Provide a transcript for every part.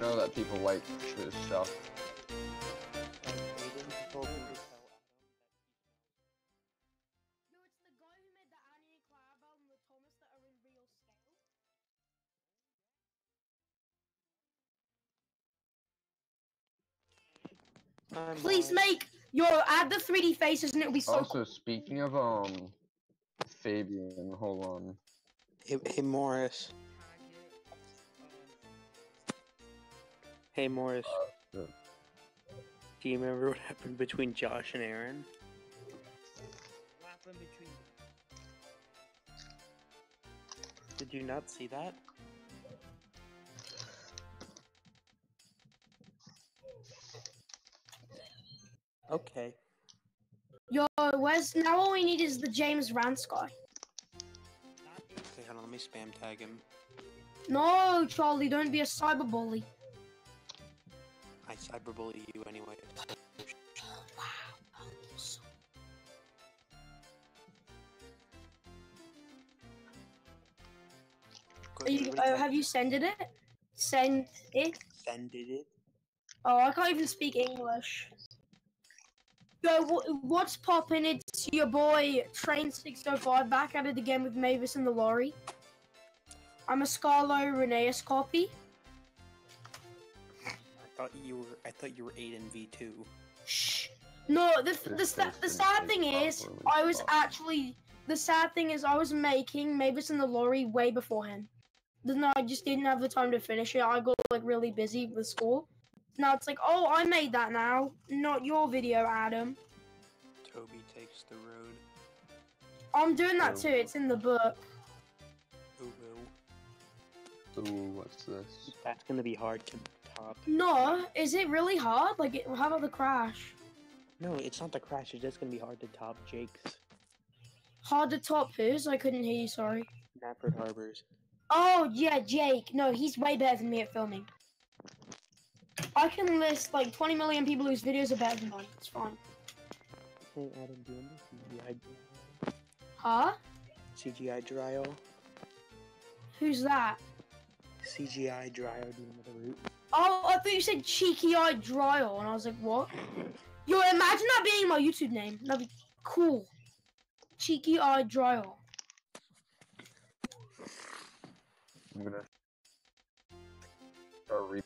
know that people like this stuff. Aiden told me to tell Adam that he Yo, it's the guy who made the Annie and Clarabel and the Thomas that are in real scale. smells. Please make add the 3D faces and it'll be so Also, cool. speaking of Fabian, hold on. Hey Morris. Hey Morris. Uh, Do you remember what happened between Josh and Aaron? What happened between them? Did you not see that? Okay. Yo, where's now? All we need is the James Rance guy. That is Okay, hold on, let me spam tag him. No, Charlie, don't be a cyberbully. I cyberbully you anyway. Wow. Have you sended it? Send it? Sended it? Oh, I can't even speak English. Yo, what's poppin'? It's your boy Train605 back at it again with Mavis and the lorry. I'm a Scarlo Rheneas copy. I thought you were Aiden V2. Shh. No, the sad thing is, I was actually the sad thing is I was making Mavis and the lorry way before him. No, I just didn't have the time to finish it. I got like really busy with school. Now it's like, oh, I made that now, not your video, Adam. Toby takes the road. I'm doing that too. It's in the book. Ooh, Ooh, what's this? that's gonna be hard to top. No, is it really hard? Like, how about the crash? No, it's not the crash. It's just gonna be hard to top Jake's. Hard to top whose? I couldn't hear you. Sorry. Nappert Harbors. Oh yeah, Jake. No, he's way better than me at filming. I can list like 20 million people whose videos are better than mine. It's fine. Hey Adam, do you remember Huh? CGI Dryo? Who's that? CGI Dryo, do you remember the route? Oh, I thought you said cheeky-eyed Dryle, and I was like, what? Yo, imagine that being my YouTube name. That'd be cool. Cheeky-eyed Dryle. I'm gonna start reading.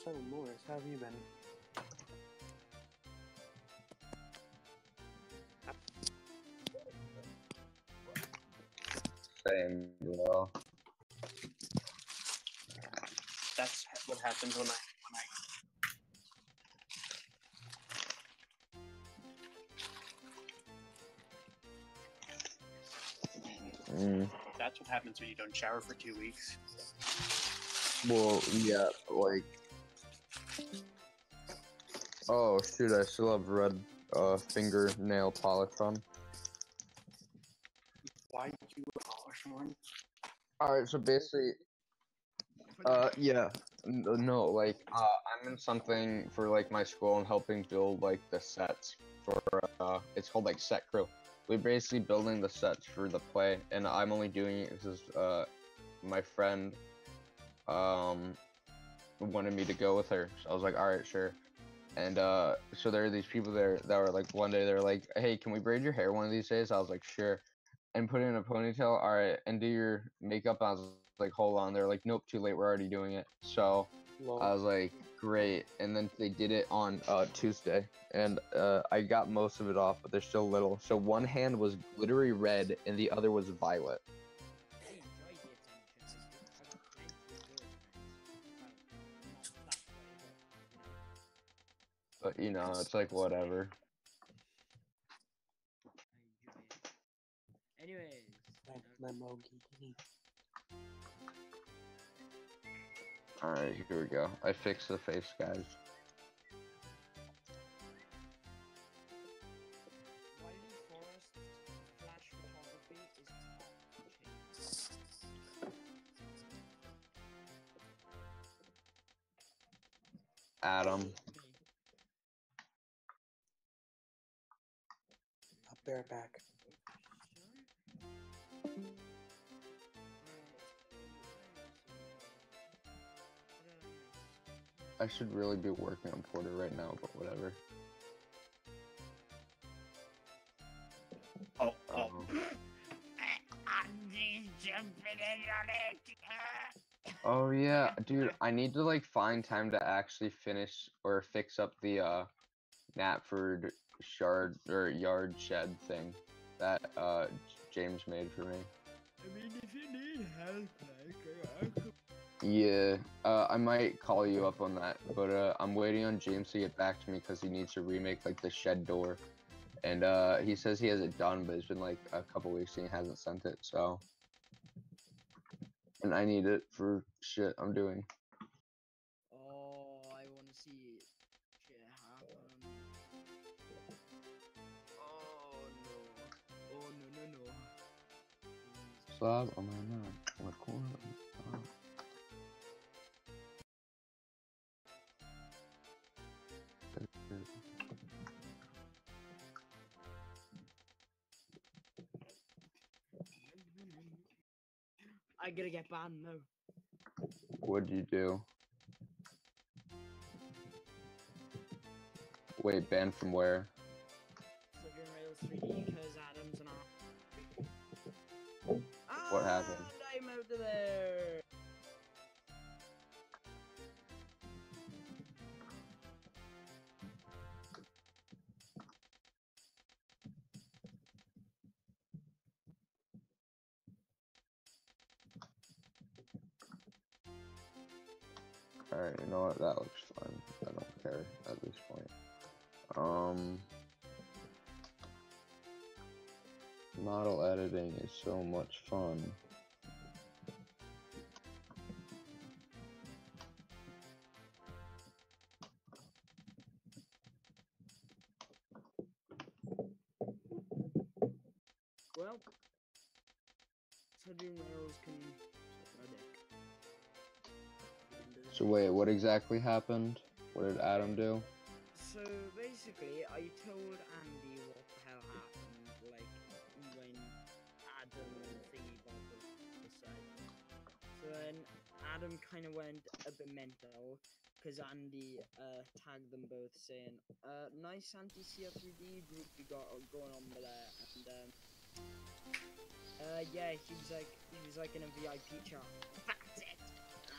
So Morris, how have you been? Same, well. That's what happens when I That's what happens when you don't shower for 2 weeks. Well, yeah, like. Oh shoot! I still have red fingernail polish on. Why did you polish one? All right, so basically, yeah, no, like, I'm in something for like my school. I'm helping build like the sets for it's called like set crew. We're basically building the sets for the play, and I'm only doing it because my friend wanted me to go with her, so I was like, all right, sure. And so there are these people there that were like, one day they're like, hey, can we braid your hair one of these days? I was like, sure. And put it in a ponytail, all right, and do your makeup. I was like, hold on. They're like, nope, too late. We're already doing it. So I was like, great. And then they did it on Tuesday, and I got most of it off, but there's still little. So one hand was glittery red, and the other was violet. I enjoy the attention. I got plenty of girlfriends. Well, not that way, but But you know, it's like whatever. I enjoy it. Anyways, All right, here we go. I fixed the face, guys. Wildly Forest flash photography is top shape. Adam. I'll bear it back. I should really be working on Porter right now, but whatever. Oh. Andy's jumping in on it. Oh yeah, dude, I need to like find time to actually finish or fix up the Knapford shard or yard shed thing that James made for me. I mean, if you need help, like, Yeah, I might call you up on that, but I'm waiting on James to get back to me because he needs to remake like the shed door, and he says he has it done, but it's been like a couple weeks and he hasn't sent it, so. And I need it for shit I'm doing. oh, I want to see shit happen. Oh no. Oh no. Slab on my mouth. What corner? Oh. I gotta get banned now. What'd you do? Wait, banned from where? Flipping Rails 3D because Adam's an What happened? I'm out of there. Alright, you know what? That looks fun. I don't care at this point. Model editing is so much fun. Well, Flipping Rails can suck my dick. So wait, what exactly happened? What did Adam do? So basically, I told Andy what the hell happened, like when Adam thingy bobbed the site. So then Adam kind of went a bit mental because Andy tagged them both saying, "Nice anti-CR3D group you got going on there," and yeah, he was like in a VIP chat. That's it.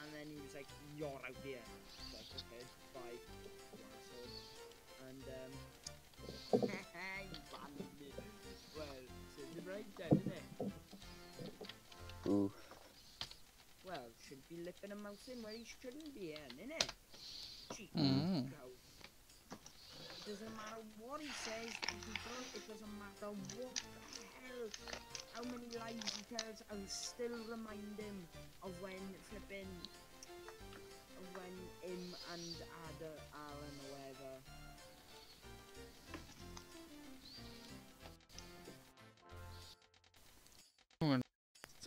And then he was like, "You're out here." I was like, "Okay, bye." And you banned me. Well, says it right then, innit? Oof. Well, should be lipping a mouse in where he shouldn't be in, innit? Cheeky cow. It doesn't matter what he says to people, it doesn't matter what the hell, how many lies he tells, I'll still remind him of when flipping, of when him and Alan or whatever.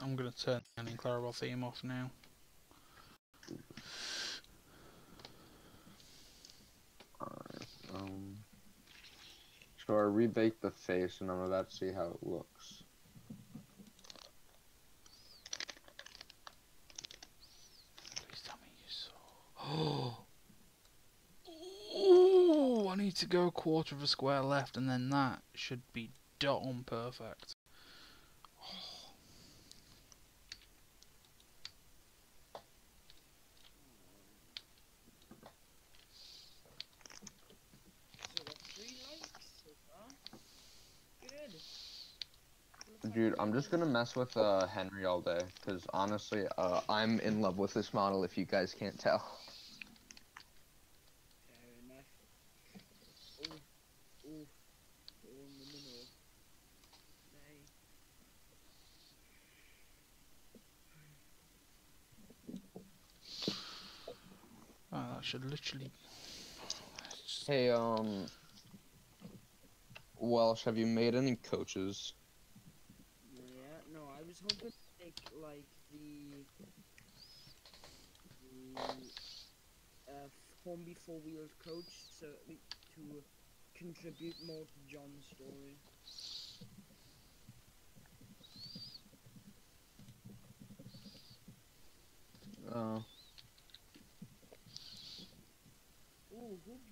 I'm gonna turn the Clarabel theme off now. So I rebaked the face and I'm about to see how it looks. Please tell me you saw. Oh, I need to go a quarter of a square left, and then that should be dot on perfect. So got 3 likes so far. Good. Dude, I'm just gonna mess with Henry all day, because honestly, I'm in love with this model if you guys can't tell. Fair enough. Oh, no. Nay. Oh, that should literally. Hey, Welsh, have you made any coaches? Yeah, no, I was hoping to take like the Hornby 4-wheeled coach so to contribute more to John's story.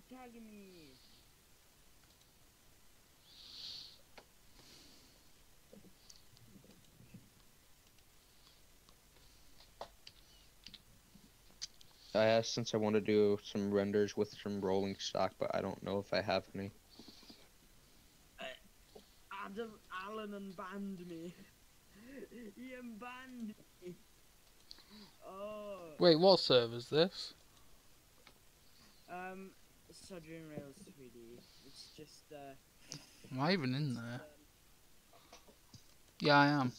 tagging me. I asked since I want to do some renders with some rolling stock, but I don't know if I have any. Adam Allen unbanned me. He unbanned me. Oh. Wait, what server's this? Sojourn Rails 3D. It's just Am I even in there? Yeah, I am.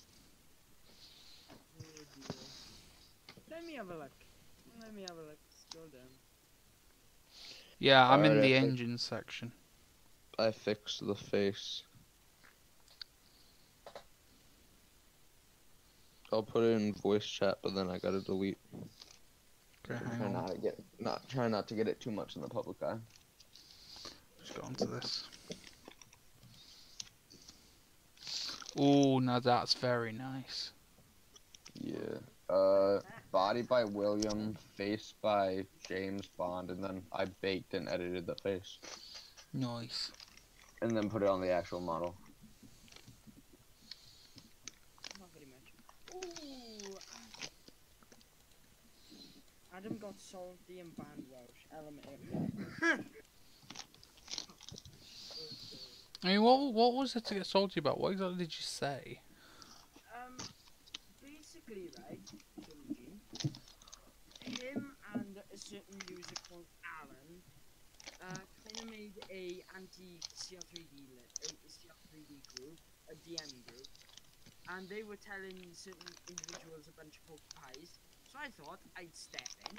Oh dear. Let me have a look. Let me have a look. Scroll down. Yeah, I'm in Alright, the engine section. I fixed the face. I'll put it in voice chat, but then I gotta delete. Okay, hang Try on. not to get it too much in the public eye. Just go onto this. Oh, now that's very nice. Yeah. Body by William, face by James Bond, and then I baked and edited the face. Nice. And then put it on the actual model. Not very much. Ooh. Adam got salty and banned Welsh. Element. I mean, what was it to get salty about? What exactly did you say? Basically, right, Eugene, him and a certain user called Alan, kind of made a anti-CR3D group, a DM group, and they were telling certain individuals a bunch of pork pies. So I thought I'd step in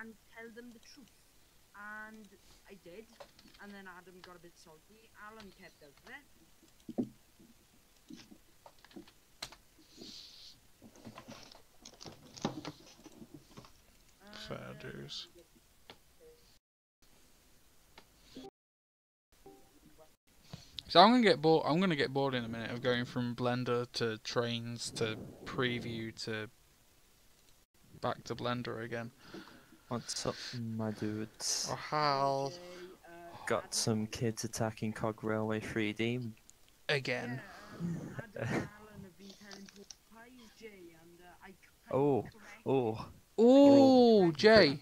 and tell them the truth, and I did. And then Adam got a bit salty. Alan kept out of it. Fair dues. So I'm gonna get bored in a minute of going from Blender to Trains to Preview to back to Blender again. What's up, my dudes? Oh, hell. Got some kids attacking Cog Railway 3D. Again. Adam and Alan have been telling pork pies, Jay, and I Oh, Ooh, Jay.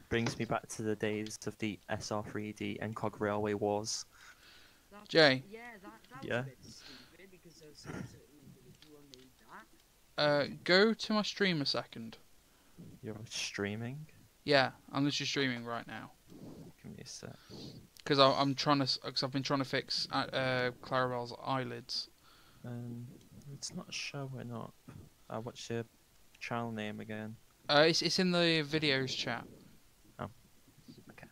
Brings me back to the days of the SR3D and Cog Railway Wars. Jay. Yeah, that was Yeah. a bit stupid because there was some certain individual made that. Go to my stream a second. You're streaming? Yeah, I'm literally streaming right now. Give me a sec. Because I've been trying to fix Clarabel's eyelids. It's not showing up. What's your channel name again? It's in the videos chat. Oh, okay.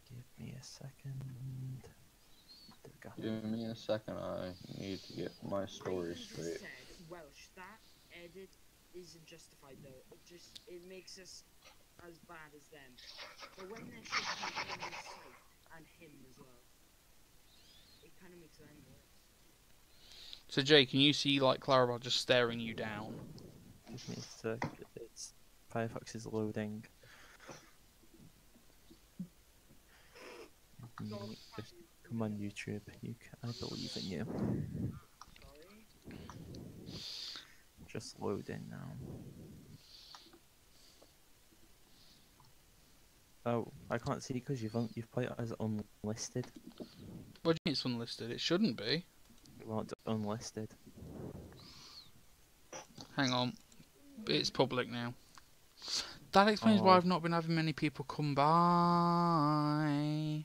Give me a second. There we go. Give me a second, I need to get my story I straight. said, Welsh, that edit isn't justified though. It makes us as bad as them. But when they're shitting on the site and him as well, it kind of makes them worse. So Jay, can you see like Clarabel just staring you down? Give me a sec. It's Firefox is loading. Just come on, YouTube. I believe in you. Sorry. Just loading now. Oh, I can't see because you've put it as unlisted. What do you mean it's unlisted? It shouldn't be. You want unlisted. Hang on. It's public now. That explains why Oh. I've not been having many people come by.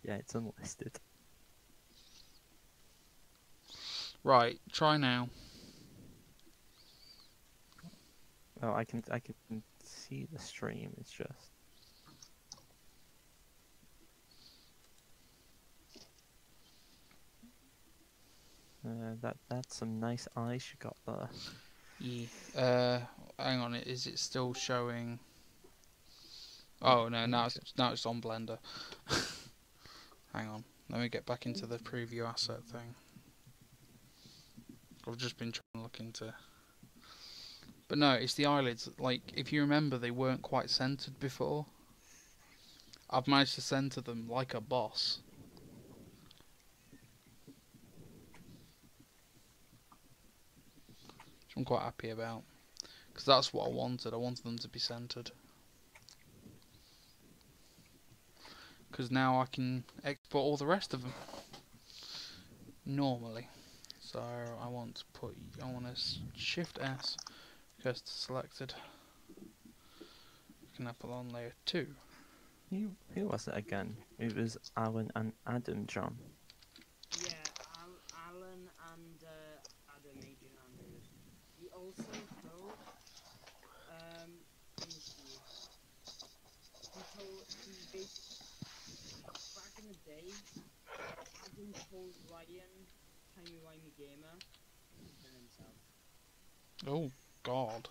Yeah, it's unlisted. Right, try now. Oh, I can see the stream. It's just. That's some nice eyes you got there. Yeah. Hang on. Is it still showing? Oh no, now it's on Blender. Hang on. Let me get back into the preview asset thing. I've just been trying to look into But no, it's the eyelids. Like, if you remember, they weren't quite centered before. I've managed to center them like a boss. Which I'm quite happy about. Because that's what I wanted. I wanted them to be centered. Because now I can export all the rest of them. Normally. So I want to Shift S, cursor selected. I can put on layer 2. Who was it again? It was Alan and Adam, John. Yeah, Alan and Adam Adrian Andrews. He also told, let me see. He basically, back in the day, Adam told Ryan, timey-wimey gamer, to kill himself. Oh, God.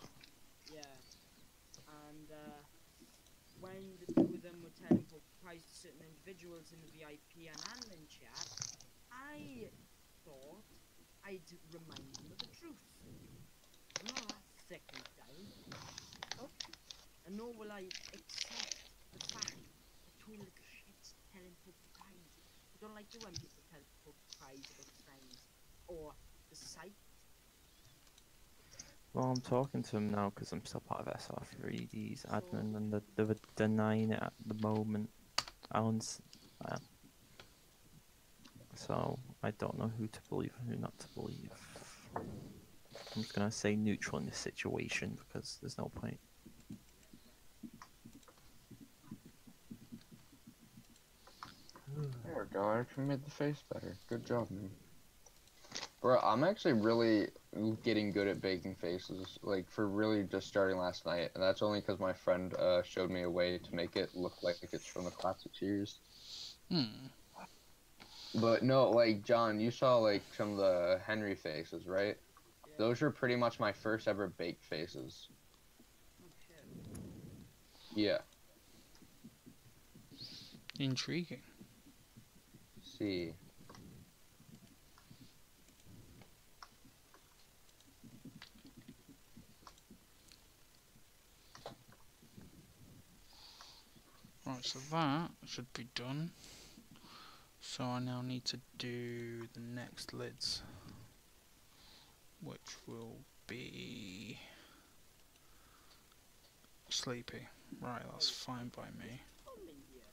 Yeah. And, when the two of them were telling poker prize to certain individuals in the VIP and admin chat, I thought I'd remind them of the truth. I'm not that thick and down. Oh. And nor will I accept the fact that two little shits telling poker prize. I don't like it when people tell poker prize about friends or the site. Well, I'm talking to him now because I'm still part of SR3D's admin, and they were denying it at the moment. Alan's, so I don't know who to believe and who not to believe. I'm just gonna say neutral in this situation because there's no point. There we go. I actually made the face better. Good job, man. Bro, I'm actually really getting good at baking faces, like, for really just starting last night, and that's only because my friend showed me a way to make it look like it's from the classic series. But no, like, John, you saw, like, some of the Henry faces, right? Yeah. Those are pretty much my first ever baked faces. Oh shit. Yeah. Intriguing. See. Right, so that should be done. So I now need to do the next lids, which will be Sleepy. Right, that's fine by me. Tom in here.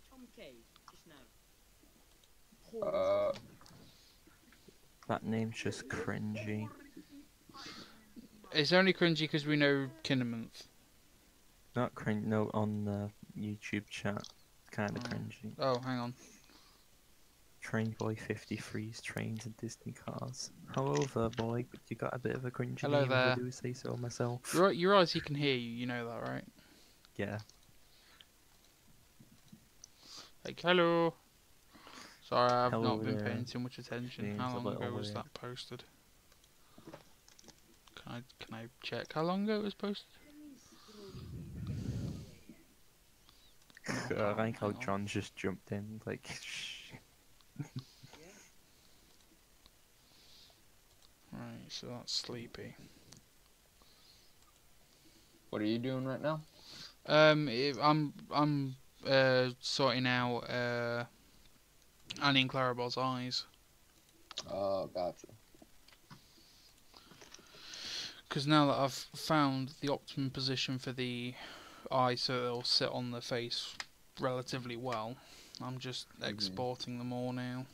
Tom K. Just now. That name's just cringy. It's only cringy because we know Kinnamonth. Not cringe, no, on the YouTube chat. Kinda cringy. Oh, hang on. Trainboy 53's trains and Disney cars. Hello there, boy. You got a bit of a cringy Hello name, if there. I do say so myself. You realise he can hear you, you know that, right? Yeah. Like, hello. Sorry, I've Hello not been there. paying too much attention. Seems How a long little ago was weird. that posted? Can I check how long ago it was posted? I like how Hang on. John just jumped in, like, shh. Right, so that's Sleepy. What are you doing right now? I'm sorting out Annie and Clarabel's eyes. Oh, gotcha. Because now that I've found the optimum position for the eye so they'll sit on the face relatively well, I'm just exporting them all now.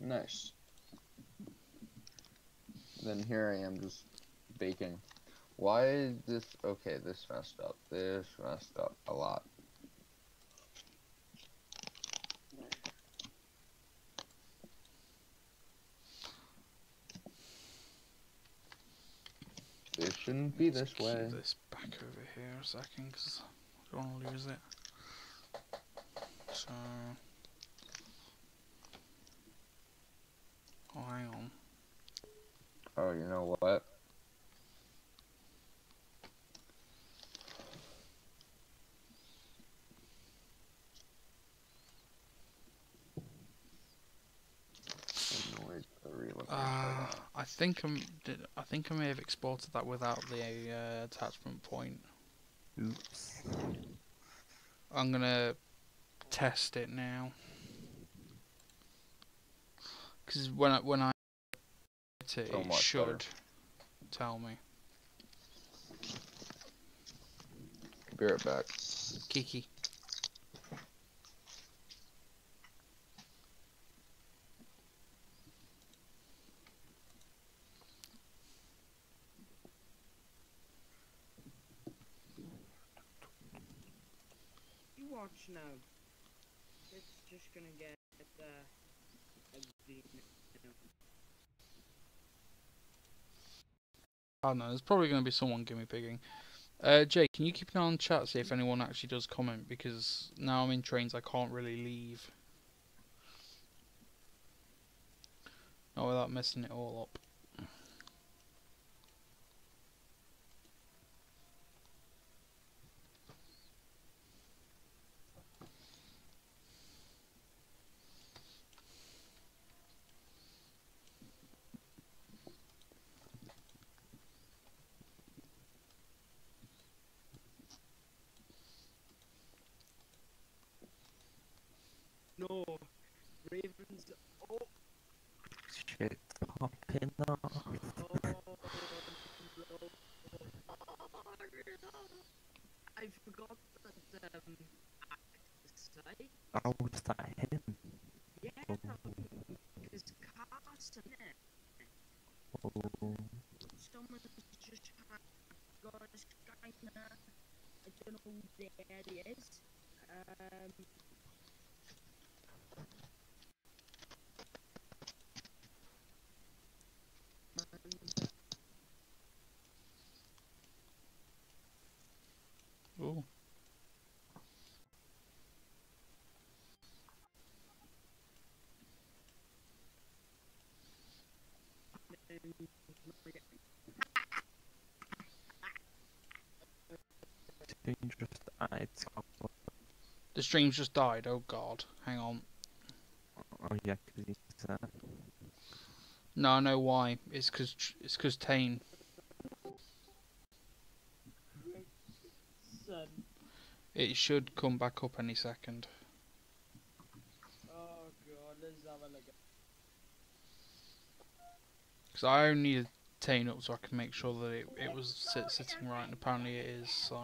Nice. Then here I am just baking. Why is this? Okay, this messed up. This messed up a lot. This shouldn't be this way. Keep this back over here a second because I don't want to lose it. So, oh, hang on. Oh, you know what? I I think I may have exported that without the attachment point. Oops. I'm gonna test it now. Because when I hit it, So it much should better. tell me. Be right back. Kiki. You watch now. It's just gonna get I don't know, there's probably going to be someone gimme pigging. Jay, can you keep an eye on chat, see if anyone actually does comment, because now I'm in trains, I can't really leave. Not without messing it all up. no Ravens. Oh, Shit, hopping off. oh no. I forgot that site. Oh, was that him? Yeah, Oh, because Carson. oh. Someone's just got a Skyner. I don't know who that is. Ooh. Dangerous eyes. The stream's just died, oh god. Hang on. Oh yeah, because he's No, I know why. It's cause Tane. Son. It should come back up any second. Oh god, let's have a look at. Because I only needed Tane up so I can make sure that it was sitting right, and apparently it is, so...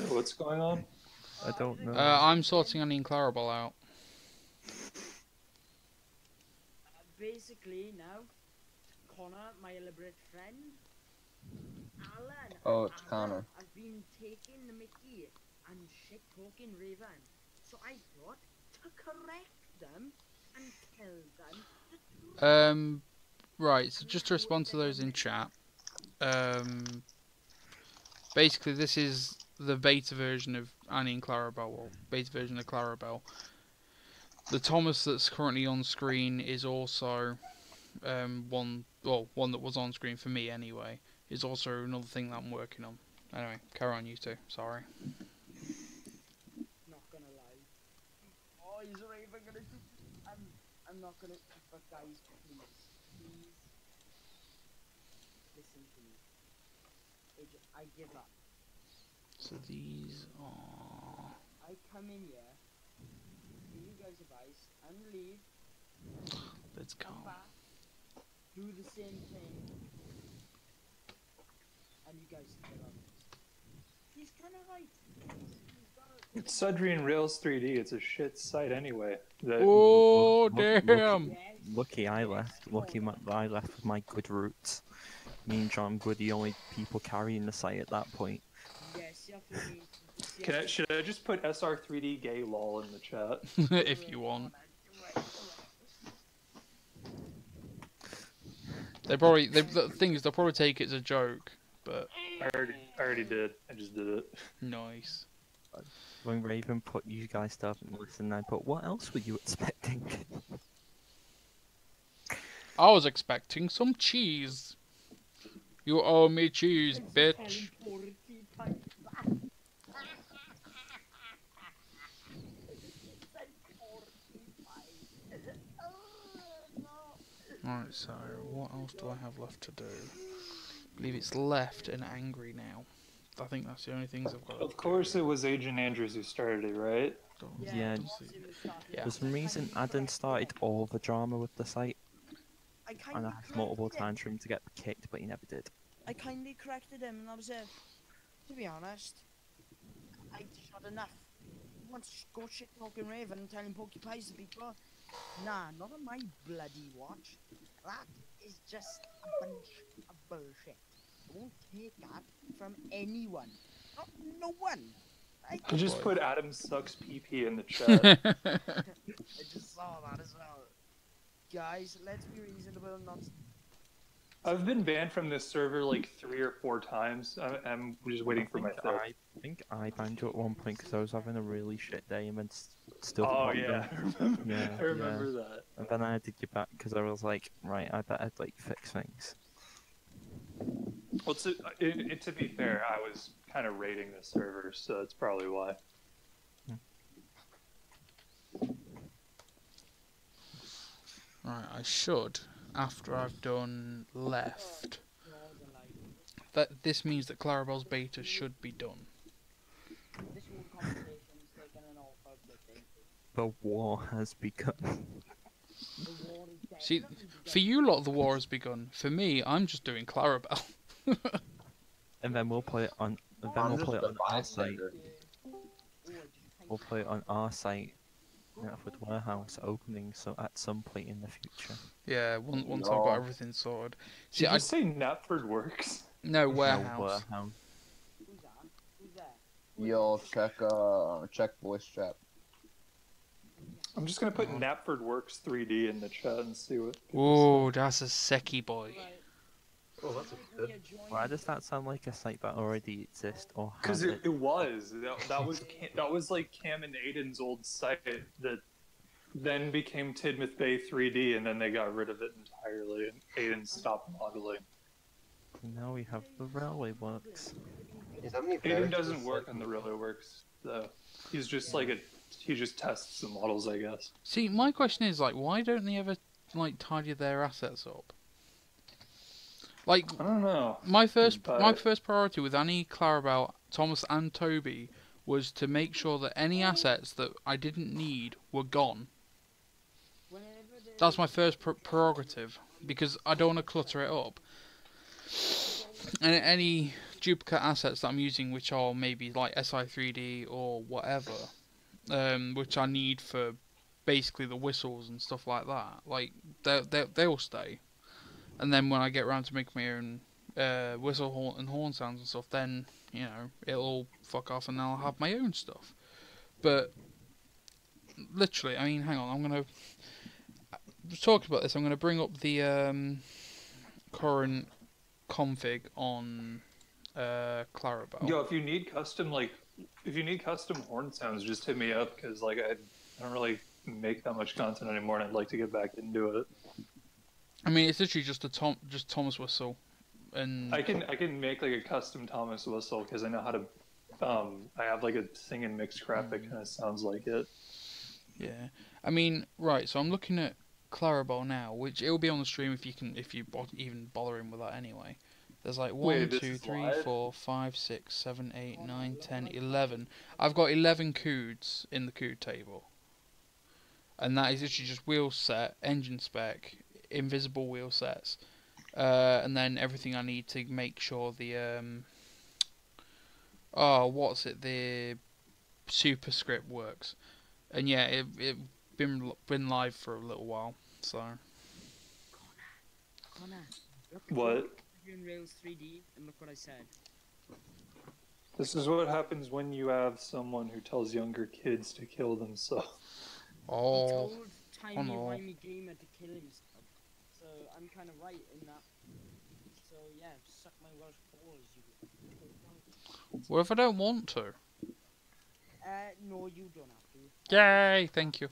What's going on? I don't know. I'm sorting Annie and Clarabel out. Basically now, Connor, my elaborate friend, Alan, Oh, and it's Anna Connor. have been taking the Mickey and shit talking Raven. So I thought to correct them and tell them. Right, so just to respond to those in chat, basically this is the beta version of Annie and Clarabel, or beta version of Clarabel. The Thomas that's currently on screen is also one that was on screen for me anyway, is also another thing that I'm working on. Anyway, carry on you two, sorry. Not gonna lie. Oh, he's Raven gonna do. I'm not gonna. But guys, please, listen to me. I give up. So these are... I come in here, give you guys advice, and leave. Let's go. Come back, do the same thing, and you guys get on this. He's kind of right. It's Sudrian Rails 3D. It's a shit site anyway. Oh, Look- damn! Lucky I left. Lucky I left with my good roots. Me and John were the only people carrying the site at that point. Yes, you have to be. Should I just put SR3D gay lol in the chat? If you want. The thing is, they'll probably take it as a joke, but... I already did. I just did it. Nice. When Raven put you guys stuff and listen, I put, what else were you expecting? I was expecting some cheese. You owe me cheese, bitch. Alright, So, what else do I have left to do? I believe it's left and angry now. I think that's the only things I've got. Of course, it was Agent Andrews who started it, right? Yeah. For some reason, Adam started all the drama with the site, and I asked multiple times for him to get kicked, but he never did. I kindly corrected him, and I was to be honest, I'd shot enough. He wants to go shit talking Raven and telling porcupines to be gone. Nah, not on my bloody watch. That is just a bunch of bullshit. I won't take that from anyone. Not no one. I just put Adam sucks PP in the chat. I just saw that as well. Guys, let's be reasonable, not... I've been banned from this server like 3 or 4 times. I'm just waiting for my third. I think I banned you at one point because I was having a really shit day and then still. Oh yeah, I remember that. And then I had to get back because I was like, right, I better like fix things. Well, to be fair, I was kind of raiding the server, so that's probably why. Right, I should, after I've done left, this means that Clarabel's beta should be done. The war has begun. See, for you lot the war has begun. For me, I'm just doing Clarabel. And then we'll play it on. We'll play it on our site. We'll play it on our site. With warehouse opening, so at some point in the future. Yeah, once I've got everything sorted. See, Did you say Knapford Works? No, warehouse. No, warehouse. Yo, check voice chat. I'm just gonna put Knapford Works 3D in the chat and see what. Ooh, that's a seki boy. Oh, that's a good. Why does that sound like a site that already exists, or because it was that was like Cam and Aiden's old site that then became Tidmouth Bay 3D, and then they got rid of it entirely, and Aiden stopped modeling. Now we have the railway works. Aiden doesn't work on the railway works, though. He's just he just tests the models, I guess. See, my question is like, why don't they ever like tidy their assets up? Like, I don't know. My first priority with Annie, Clarabel, Thomas, and Toby was to make sure that any assets that I didn't need were gone. That's my first prerogative, because I don't want to clutter it up. And any duplicate assets that I'm using, which are maybe like SI3D or whatever, which I need for basically the whistles and stuff like that, like they'll stay. And then when I get around to make my own whistle and horn sounds and stuff, then, you know, it'll all fuck off and then I'll have my own stuff. But, literally, I mean, hang on, I'm going to... Talking about this, I'm going to bring up the current config on Clarabel. Yo, if you need custom horn sounds, just hit me up, because, like, I don't really make that much content anymore, and I'd like to get back into it. I mean, it's literally just just Thomas whistle, and I can make like a custom Thomas whistle because I know how to. I have like a sing and mix crap that kind of sounds like it. Yeah, I mean, right. So I'm looking at Clarabel now, which it'll be on the stream if you even bother him with that anyway. There's like 1, 2, 3, 4, 5, 6, 7, 8, 9, 10, 11. I've got 11 coods in the cood table, and that is literally just wheel set, engine spec, invisible wheel sets, and then everything I need to make sure the the superscript works. And yeah, it been live for a little while, so. Connor, what? You're in Rails 3D, and look what I said. This is what happens when you have someone who tells younger kids to kill themselves. Oh. He told Tiny Whimey Gamer to kill himself. So I'm kind of right in that. So yeah, suck my Welsh balls, you. What if I don't want to? No, you don't have to. Yay! Thank you.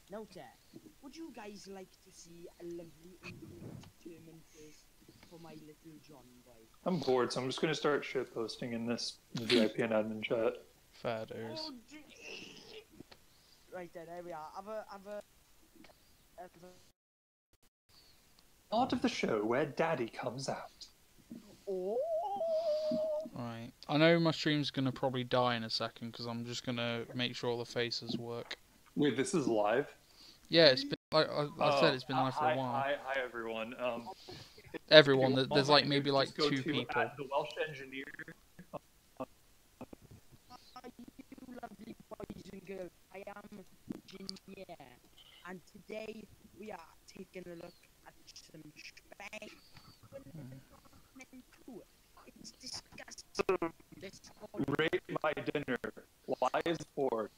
Now, would you guys like to see a lovely determined face for my little John boy? I'm bored, so I'm just gonna start shit posting in this VIP and admin chat. Fair dues. Oh, right there we are. Have a part of the show where Daddy comes out. Oh. Right. I know my stream's gonna probably die in a second because I'm just gonna make sure all the faces work. Wait, this is live? Yeah, it's been like I said, it's been live for a while. Hi, everyone. Everyone, there's like maybe like just go 2 to people. The Welsh Engineer. You lovely boys and girls, I am Virginia, and today we are taking a look at some Spain. It's disgusting. Rate my dinner. Why is pork?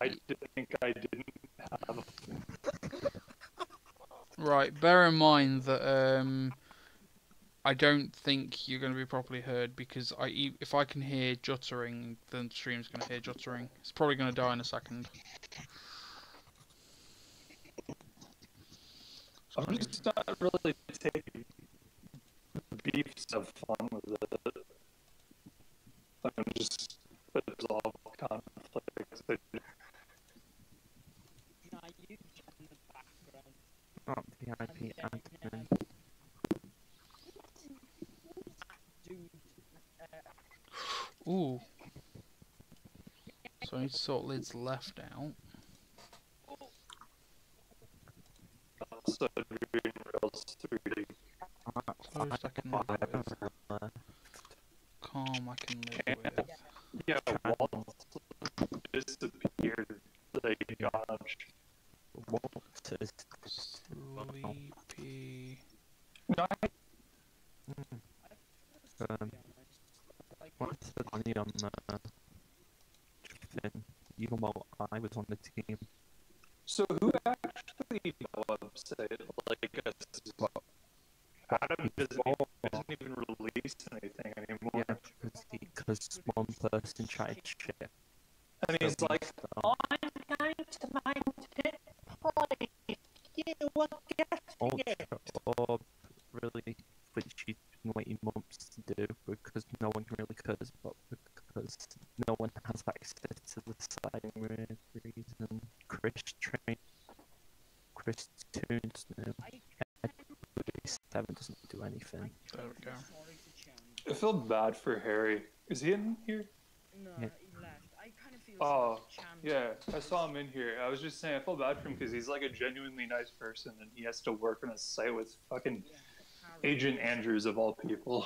I think I didn't have. Right, bear in mind that I don't think you're going to be properly heard because if I can hear juttering, then the stream's going to hear juttering. It's probably going to die in a second. I'm just not really taking beef stuff fun with it. I'm just resolve conflicts. Oh, VIP admin. Ooh. So I need to sort lids left out. So doing Rails 3D. Closed I can live with. Calm I can live with. Yeah, Waltz disappeared. Like, gosh. Waltz is Sleepy. No, what's the money on Finn? Even while I was on the team. so who actually website like us? Adam doesn't even release anything anymore. Yeah, because one person tried shit. And he's like, I'm going to my tip point. You will get Or really, which you've been waiting months to do because no one really cares, but because no one has access to the site for any reason. Chris Tunes now. 7 doesn't do anything. There we go. I feel bad for Harry. Is he in here? No, Yeah. he left. I kind of feel Oh, yeah. I saw him in here. I was just saying, I feel bad for him because he's like a genuinely nice person and he has to work on a site with fucking Agent Andrews of all people.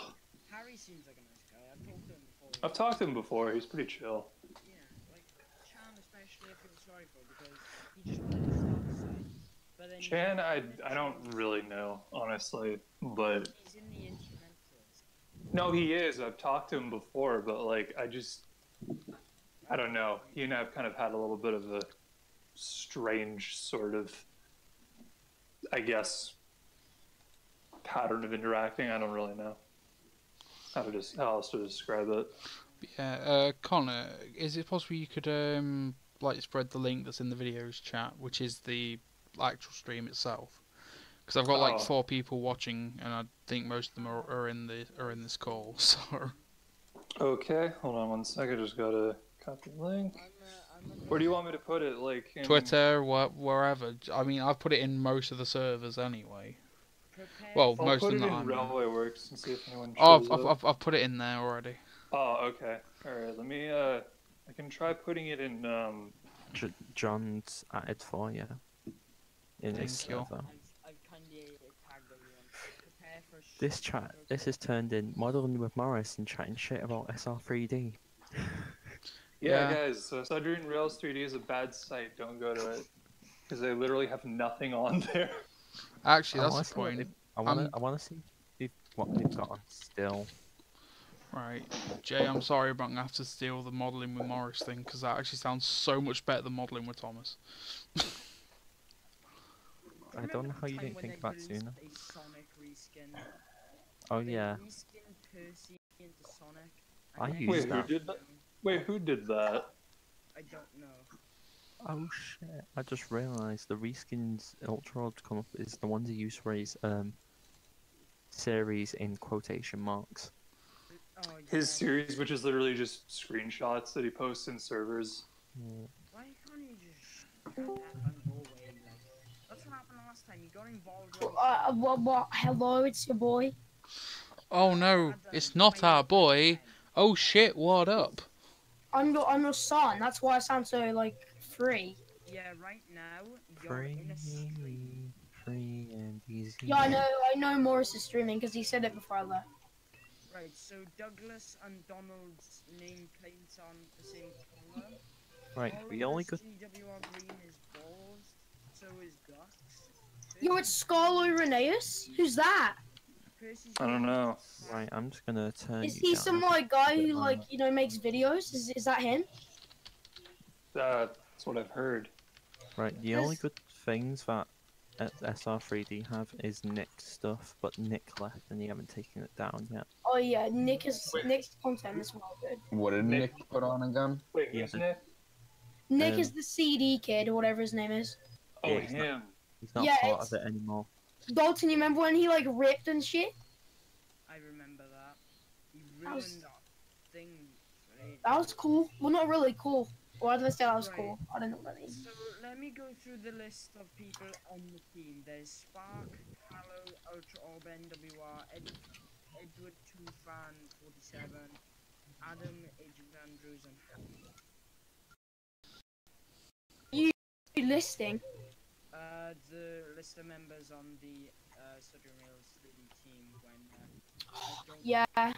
Harry seems like a nice guy. I've talked to him before. I've talked to him before. He's pretty chill. Yeah, like Chan especially I feel sorry for because he just wanted to start the site. But then Chan, I don't really know, honestly, but... He's in the instrumentals. No, he is. I've talked to him before, but like, I don't know. He and I have kind of had a little bit of a strange sort of, I guess, pattern of interacting. I don't really know how else to describe it. Yeah, Connor, is it possible you could like spread the link that's in the videos chat, which is the actual stream itself? Because I've got like 4 people watching, and I think most of them are in this call. So. Okay, hold on one second. Just gotta copy the link. Where do you want me to put it? Like in... Twitter, wherever. I mean, I've put it in most of the servers anyway. Well, I'll most put of them it that in I'm Railway Works and see if anyone Oh, shows up. I've put it in there already. Oh, okay. All right. Let me. I can try putting it in. John's added for you. In his Thank you. server. I've kind of tagged everyone. Prepare for This has turned in modeling with Morris and chatting shit about SR3D. Yeah, guys. So Sudrian Rails 3D is a bad site. Don't go to it because they literally have nothing on there. Actually, that's the point. I want to see what they've got on still. Right, Jay, I'm sorry, but I'm going to have to steal the modelling with Morris thing, because that actually sounds so much better than modelling with Thomas. I don't know how you didn't think of that sooner. Oh yeah. I used that. Wait, who did that? I don't know. Oh shit, I just realised the reskins Ultra Odd come up is the ones he used for his series in quotation marks. Oh, yeah. His series, which is literally just screenshots that he posts in servers. Yeah. Why can't you just cut that and go away? Like, that's what happened last time. He got involved. Like, What? Hello, it's your boy. Oh no, it's not our boy. Oh shit, what up? I'm your son. That's why I sound so like free. yeah, right now you're in a stream. Free and easy. Yeah, I know Morris is streaming because he said it before I left. Right, so Douglas and Donald's nameplates on the same color. Right, All we of only this got. GWR green is balls, so is Ducks. Yo, it's Scarlo Reneus. Who's that? Percy's I don't know. Right, I'm just gonna turn Is you he down. some like guy who like makes videos? Is that him? That's what I've heard. Right, the only good things that SR3D have is Nick's stuff, but Nick left and you haven't taken it down yet. Oh yeah, Nick's content is well good. What did Nick put on again? Wait, Yeah. who's Nick? Nick is the CD kid or whatever his name is. Oh, Yeah, he's not- him. He's not Yeah, part it's- of it anymore. Dalton, you remember when he like ripped and shit? I remember that. He That was- ruined our thing. Right? That was cool. Well, not really cool. Why did I say that was Right. cool? I don't know what that means. So let me go through the list of people on the team. There's Spark, Hallow, Ultra Orb, NWR, Edward Tufan, 47, Adam, Agent Andrews, and Happy. You listing? The list of members on the Studio Mills 3D team when I don't Yeah.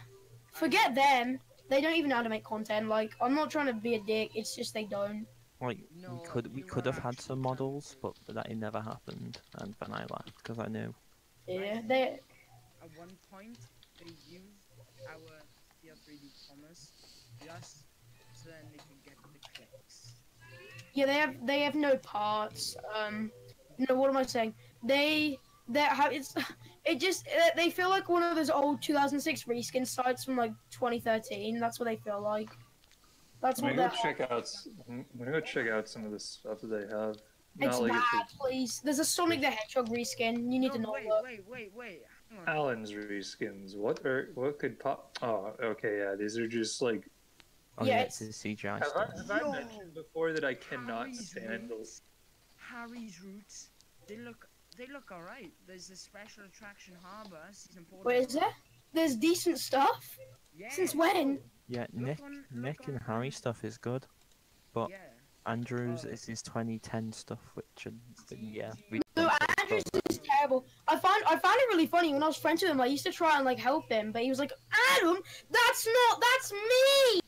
Forget them. They don't even know how to make content. Like, I'm not trying to be a dick. It's just they don't. Like No, we you could are have had some actually models, but that it never happened, and then I left because I knew. Yeah, they. At one point, they used our TR3D commerce just so then they could get the clicks. Yeah, they have no parts. No, what am I saying? They have they feel like one of those old 2006 reskin sites from like 2013. That's what they feel like. That's I'm what gonna they're. go check out. I'm gonna go check out some of the stuff that they have. It's Not like bad, please. There's a Sonic the Hedgehog reskin. You need to know. Wait. Hang on. Alan's reskins. What could pop? Oh, okay, yeah. These are just like. Oh Yeah, yeah, it's- it's the CGI Have stuff. I Yo! mentioned before that I cannot Harry's stand those? roots. Harry's roots. They look alright. There's the special attraction harbor season 4. Wait, is there? There's decent stuff. Yeah. Since when? Yeah, Look Nick on and Harry stuff is good, but Yeah. Andrews Oh. is his 2010 stuff, which yeah. No, Andrews is terrible. I found it really funny when I was friends with him. I used to try and like help him, but he was like, "Adam, that's me."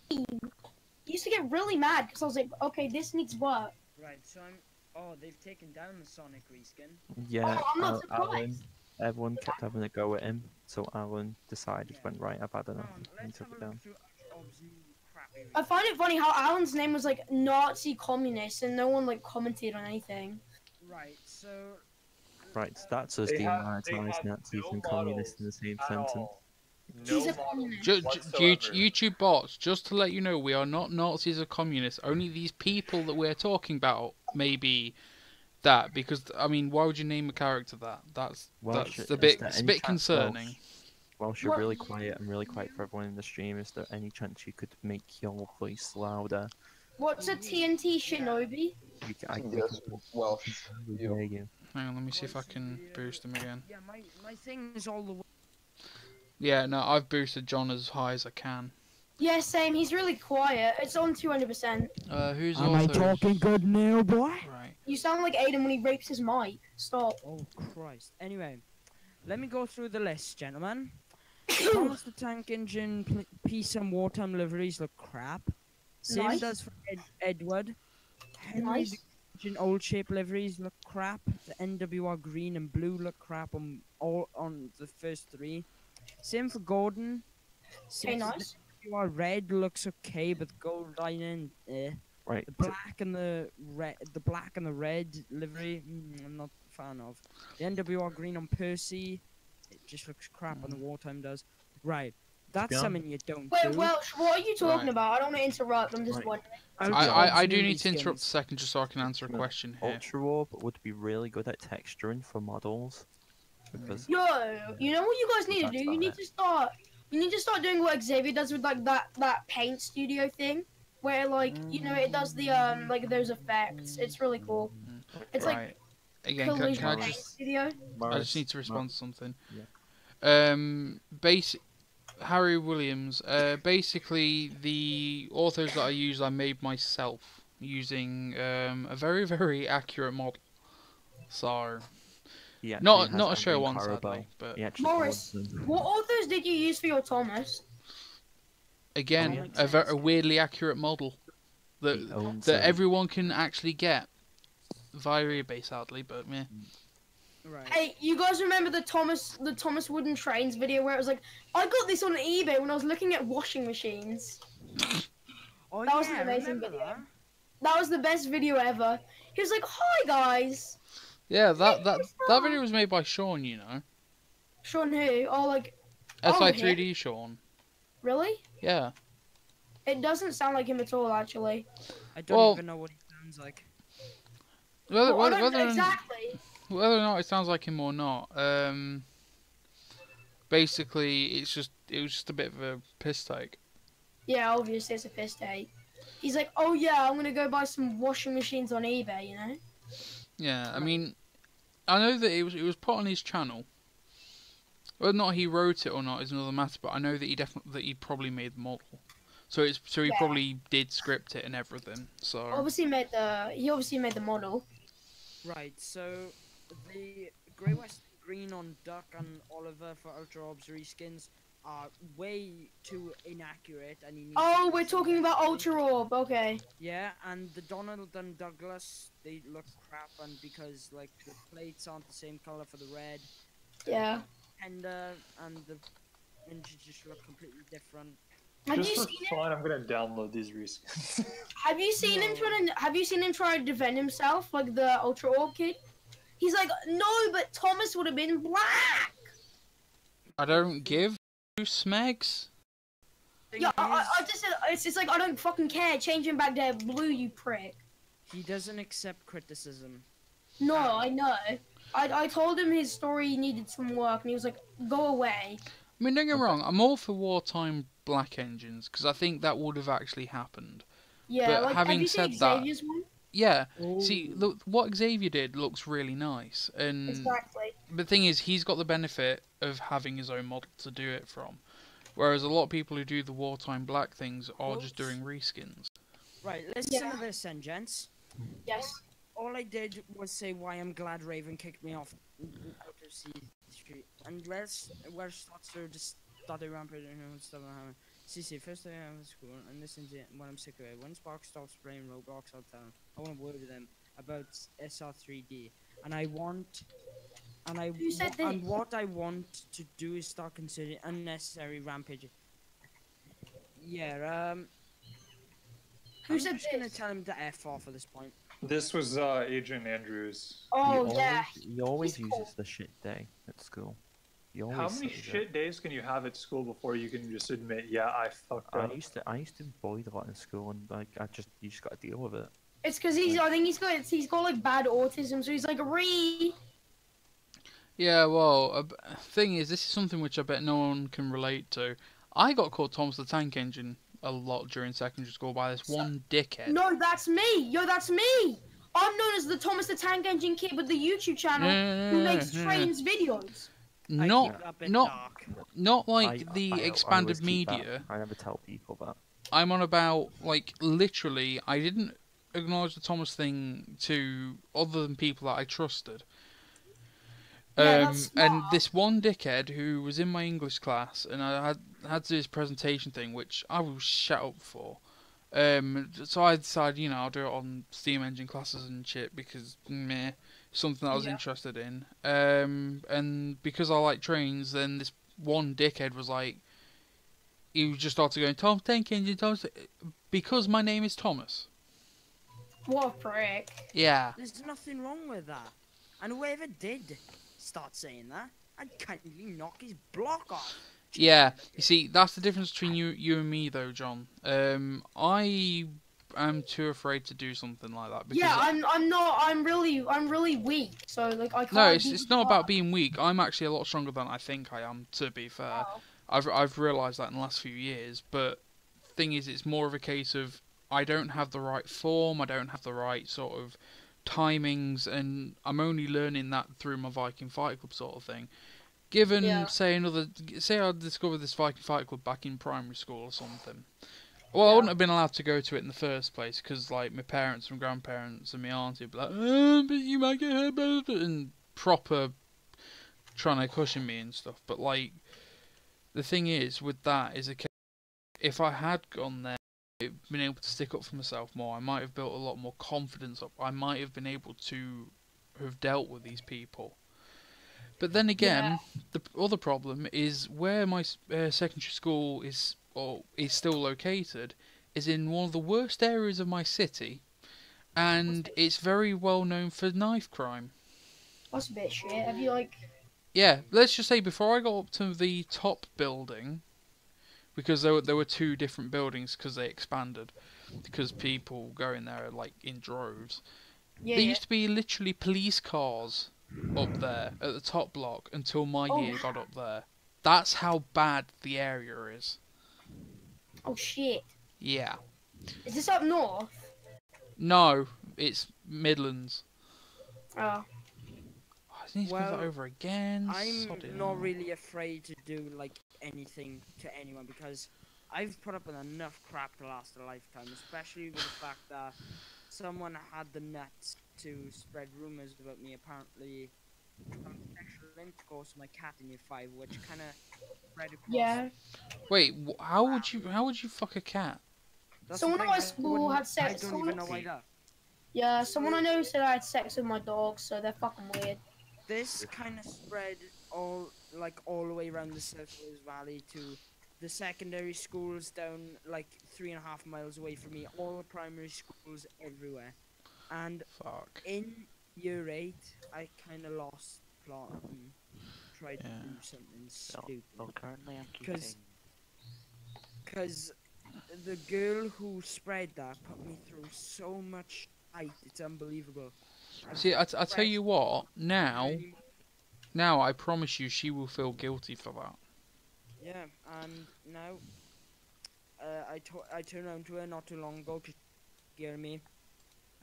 He used to get really mad because I was like, "Okay, this needs work." Right. So they've taken down the Sonic reskin. Yeah, I'm not Alan, surprised. everyone kept having a go at him, so Alan decided, Yeah. went right, I've had enough, Hold on, and let's took have it a look down. through Ob's new crappy I reskin. find it funny how Alan's name was like Nazi communist and no one like commented on anything. Right. So. Right, so that's us They have demonetized Nazis no and communists in the models same at sentence. all. He's a models communist. whatsoever. YouTube bots, just to let you know, we are not Nazis or communists. Only these people that we're talking about may be that, because I mean, why would you name a character that? That's Welsh, a is bit there it's a any bit chance concerning. Welsh, you're What- really quiet and really quiet for everyone in the stream. Is there any chance you could make your voice louder? What's a TNT Shinobi? We Yes, Welsh. can hear you. Hang on, let me see if I can boost him again. Yeah, my thing is all the way. Yeah, no, I've boosted John as high as I can. Yeah, same. He's really quiet. It's on 200%. Who's Am I also talking good now, boy? right? You sound like Aiden when he rapes his mic. Stop. Oh Christ. Anyway, let me go through the list, gentlemen. Thomas the Tank Engine, Peace and Wartime liveries look crap. Same Nice. does for Edward. Henry Nice. the Engine old shape liveries look crap. The NWR green and blue look crap on the first 3. Same for Gordon. Okay, Same for nice. the NWR red looks okay, but the gold lining, Right, The black and the red livery, I'm not a fan of. The NWR green on Percy, it just looks crap on the wartime does. Right, that's honest- something you don't Wait, do. Welsh, what are you talking Right. about? I don't want to interrupt. I'm just Right. wondering. I do need to interrupt a second just so I can answer a No, question here. Ultra Orb would be really good at texturing for models, because Yo, you know what you guys need to That's do? You about need it. to start. You need to start doing what Xavier does with like that paint studio thing, where like it does the like those effects. It's really cool. It's like Right. Again, collision can I race just? video. I just need to respond to something. Yeah. Harry Williams. Basically, the authors that I use, I made myself using a very, very accurate model. So, not a show one, sadly, but Morris, what authors did you use for your Thomas? again, a weirdly accurate model that everyone can actually get via eBay, sadly, but meh. Right. Hey, you guys remember the Thomas Wooden Trains video where it was like, I got this on eBay when I was looking at washing machines. Oh, That was an amazing video. That was the best video ever. He was like, "Hi guys." Yeah, that video was made by Sean, you know. Sean who? Oh, like. SI3D Sean. Really? Yeah. It doesn't sound like him at all, actually. I don't even know what he sounds like. Exactly. Whether or not it sounds like him or not, basically it was just a bit of a piss take. Yeah, obviously it's a piss take. He's like, "Oh yeah, I'm gonna go buy some washing machines on eBay," you know? Yeah, I mean, I know that it was put on his channel. Whether or not he wrote it or not is another matter, but I know that he probably made the model. So he probably did script it and everything. So he obviously made the model. Right, so the Grey West Green on Duck and Oliver for Ultra Orbs reskins are way too inaccurate, and he needs we're talking about Ultra Orb, okay. Yeah, and the Donald and Douglas, they look crap, and because like the plates aren't the same color for the red. Yeah. And the ninjas just look completely different. Just for fun, I'm gonna download these reskins. Have you seen him try to defend himself, like the Ultra Orb kid? He's like, "No, but Thomas would have been black." I don't give two smegs. Yeah, I just said it's just like I don't fucking care. Change him back to blue, you prick. He doesn't accept criticism. No, I know. I told him his story needed some work, and he was like, "Go away." I mean, don't get me wrong. I'm all for wartime black engines because I think that would have actually happened. Yeah, but like having have you said seen Xavier's one? Yeah. See, look, what Xavier did looks really nice, and exactly. The thing is, he's got the benefit of having his own model to do it from, whereas a lot of people who do the wartime black things are just doing reskins. Right, listen to this then, gents. Yes. All I did was say why I'm glad Raven kicked me off out of C3, and let's start to just start a rampage and stuff like that. CC, first day I was school, and listen to what I'm sick of it. When Spark stops playing Roblox, I'll tell him. I want to word with them about SR3D, and what I want to do is start considering unnecessary rampage. Yeah, I'm just gonna tell him to F off at this point. This was Agent Andrews. Oh, He always uses the shit day at school. How many shit days can you have at school before you can just admit, yeah, I fucked up? I used to be bullied a lot in school, and like you just got to deal with it. It's because I think he's got like bad autism, so he's like Yeah, well, thing is, this is something which I bet no one can relate to. I got called Thomas the Tank Engine a lot during secondary school by this one dickhead. No, that's me. Yo, that's me. I'm known as the Thomas the Tank Engine kid with the YouTube channel who makes trains videos. Not like the expanded media. I never tell people that. I'm on about, like, literally, I didn't acknowledge the Thomas thing to other than people that I trusted. And this one dickhead who was in my English class, and I had to do this presentation thing, which I was shut up for. So I decided, I'll do it on steam engine classes and shit because meh. Something that I was interested in, and because I like trains, then this one dickhead was like, he just started going, Tom, Tank Engine, Thomas, because my name is Thomas. What a prick. Yeah. There's nothing wrong with that, and whoever did start saying that, I'd kindly knock his block off. Yeah, you see, that's the difference between you and me, though, John. I'm too afraid to do something like that. Because I'm really weak. So like I can't. No, it's not about being weak. I'm actually a lot stronger than I think I am. To be fair, I've realised that in the last few years. But thing is, it's more of a case of I don't have the right form. I don't have the right sort of timings, and I'm only learning that through my Viking Fight Club sort of thing. Given, say I discovered this Viking Fight Club back in primary school or something. Well, I wouldn't have been allowed to go to it in the first place because, like, my parents and grandparents and my auntie would be like, but you might get hurt, and proper trying to cushion me and stuff. But, like, the thing is, with that, is if I had gone there, been able to stick up for myself more, I might have built a lot more confidence up. I might have been able to have dealt with these people. But then again, the other problem is where my secondary school is still located is in one of the worst areas of my city, and it's very well known for knife crime. That's a bit shit. Have you like? Yeah, let's just say before I got up to the top building, because there were two different buildings because they expanded, because people go in there like in droves. There used to be literally police cars up there at the top block until my year got up there. That's how bad the area is. Oh shit. Yeah. Is this up north? No, it's Midlands. Oh. I need to move that over again. I'm not really afraid to do like anything to anyone because I've put up with enough crap to last a lifetime, especially with the fact that someone had the nuts to spread rumors about me apparently having sexual intercourse with my cat in year 5, which kind of spread across. Yeah. Wait, how would you fuck a cat? Someone at my school had sex. I don't even know why that. Yeah, someone I know said I had sex with my dog, so they're fucking weird. This kind of spread all the way around the South Wales Valley to the secondary schools down like 3.5 miles away from me, all the primary schools everywhere. And in year 8, I kind of lost plot and tried to do something stupid. Well, currently I'm Because the girl who spread that put me through so much fight, it's unbelievable. See, I tell you what, now I promise you she will feel guilty for that. Yeah, and now I turned around to her not too long ago to scare me.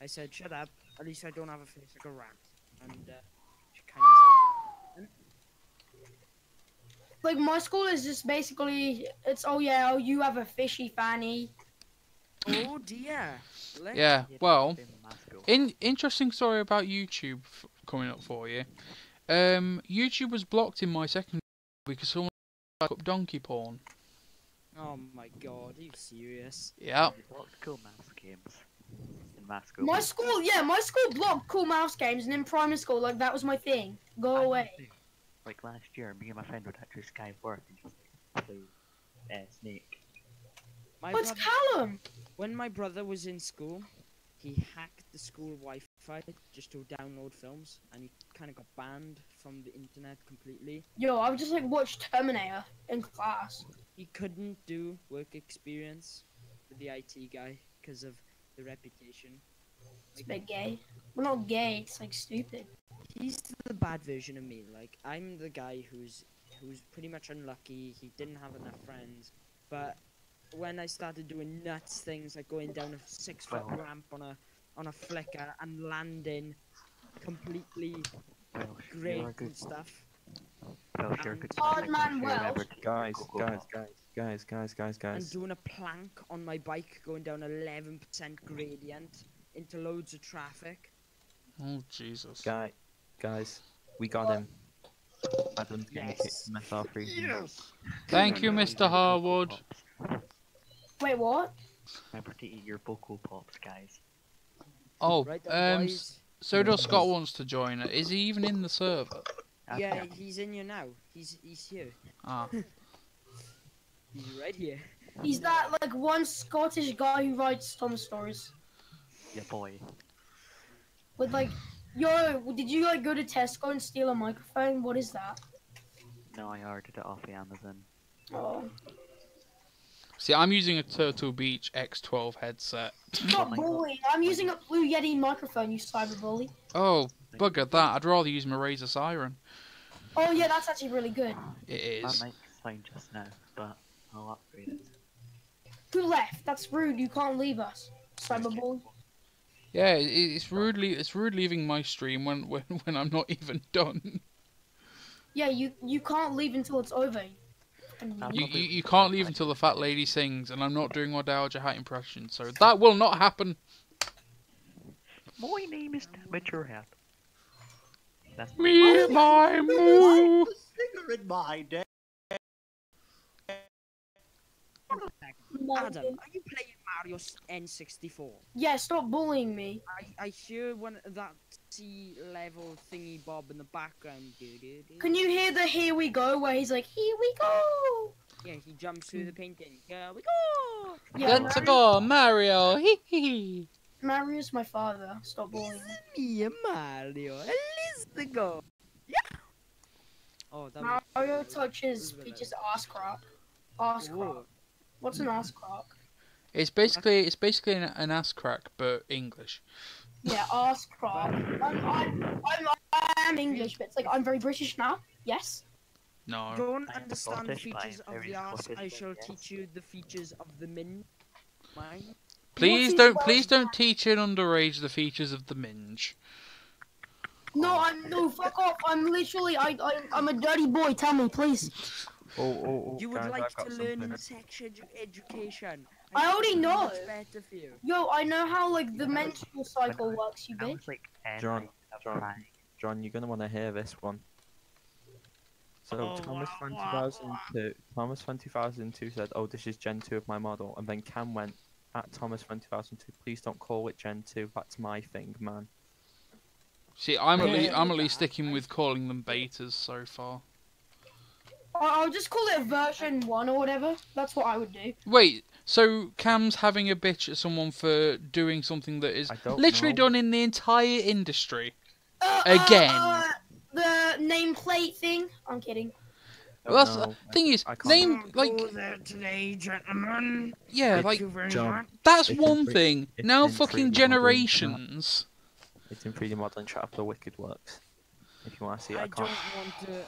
I said, shut up, at least I don't have a face like a rat. And she kind of stopped. Like, my school is just basically, it's, oh you have a fishy fanny. Oh dear. Yeah, well, interesting story about YouTube coming up for you. YouTube was blocked in my secondary because someone took up donkey porn. Oh my god, are you serious? Yeah. Blocked cool mouse games in my school. My school blocked cool mouse games, and in primary school, like, that was my thing. Go away. Like last year, me and my friend would actually Skype work and just play Snake. What's Callum? When my brother was in school, he hacked the school Wi-Fi just to download films, and he kind of got banned from the internet completely. Yo, I would just like watch Terminator in class. He couldn't do work experience with the IT guy because of the reputation. It's a bit gay. We're not gay. It's like stupid. He's the bad version of me. Like, I'm the guy who's pretty much unlucky. He didn't have enough friends, but when I started doing nuts things like going down a 6-foot ramp on a flicker and landing completely great and stuff. Hard man well. Guys. And doing a plank on my bike going down 11% gradient into loads of traffic. Oh Jesus. Guys, we got him. I don't get any kicks from SR3. Yes. Thank you, Mr. Harwood. Wait, what? Remember to eat your vocal pops, guys. Oh, so does Scott wants to join it. Is he even in the server? Yeah, he's in here now. He's here. Ah. He's right here. He's that like one Scottish guy who writes Tom stories. Yeah, boy. With like, yo, did you like go to Tesco and steal a microphone? What is that? No, I ordered it off the Amazon. Oh. See, I'm using a Turtle Beach X12 headset. Not bullying. I'm using a Blue Yeti microphone, you cyber bully. Oh, bugger that. I'd rather use my Razer Siren. Oh yeah, that's actually really good. It is. That might fine just now, but I'll upgrade it. Who left? That's rude. You can't leave us, cyber bully. Yeah, it's rude leaving my stream when I'm not even done. Yeah, you can't leave until it's over. You can't leave until the fat lady sings, and I'm not doing my Dowager Hat impression, so that will not happen. My name is Amateur Hat. That's Me, my moo. Singer in my day. Adam, are you playing Mario N64? Yeah, stop bullying me. I hear one that C level thingy bob in the background. Can you hear the "Here we go" where he's like, "Here we go"? Yeah, he jumps through the painting. Here we go. Yeah, Let's go, Mario. Hee hee. Mario's my father. Stop bullying me. Me, Mario. Let's go. Yeah. Oh, that Mario touches Peach's ass crack. Ass crack. What's an ass crack? It's basically an ass crack, but English. Yeah, ass crack. I'm English, but it's like I'm very British now. Yes. No. Don't I am understand the Scottish, but I features am of very the ass. Scottish, I but shall yes. teach you the features of the min. Mine. Please don't teach an underage the features of the minge. No, fuck off. I'm literally, I'm a dirty boy. Tell me, please. You would guys, like I've got to learn something. sex education. I already think know. it's better for you. Yo, I know how like the menstrual cycle works, you I bitch. was like 10 John, nights of crying. John, you're gonna want to hear this one. So Oh, Thomas wow, Fan wow, 2002, Thomas Fan 2002 said, "Oh, this is Gen 2 of my model," and then Cam went at Thomas Fan 2002, "Please don't call it Gen 2. That's my thing, man." See, I'm at Yeah. least sticking with calling them betas so far. I'll just call it version 1 or whatever. That's what I would do. Wait, so Cam's having a bitch at someone for doing something that is I don't literally know. done in the entire industry. Again. The nameplate thing. I'm kidding. Well, that's No, the thing is, I can't- name like Go there today, gentlemen. yeah, Thank like you very John. much. that's It's one in free- thing. it's Now in fucking 3D modeling, generations. It's in 3D modeling chat for the Wicked Works. If you want to see it, I I don't can't. want to.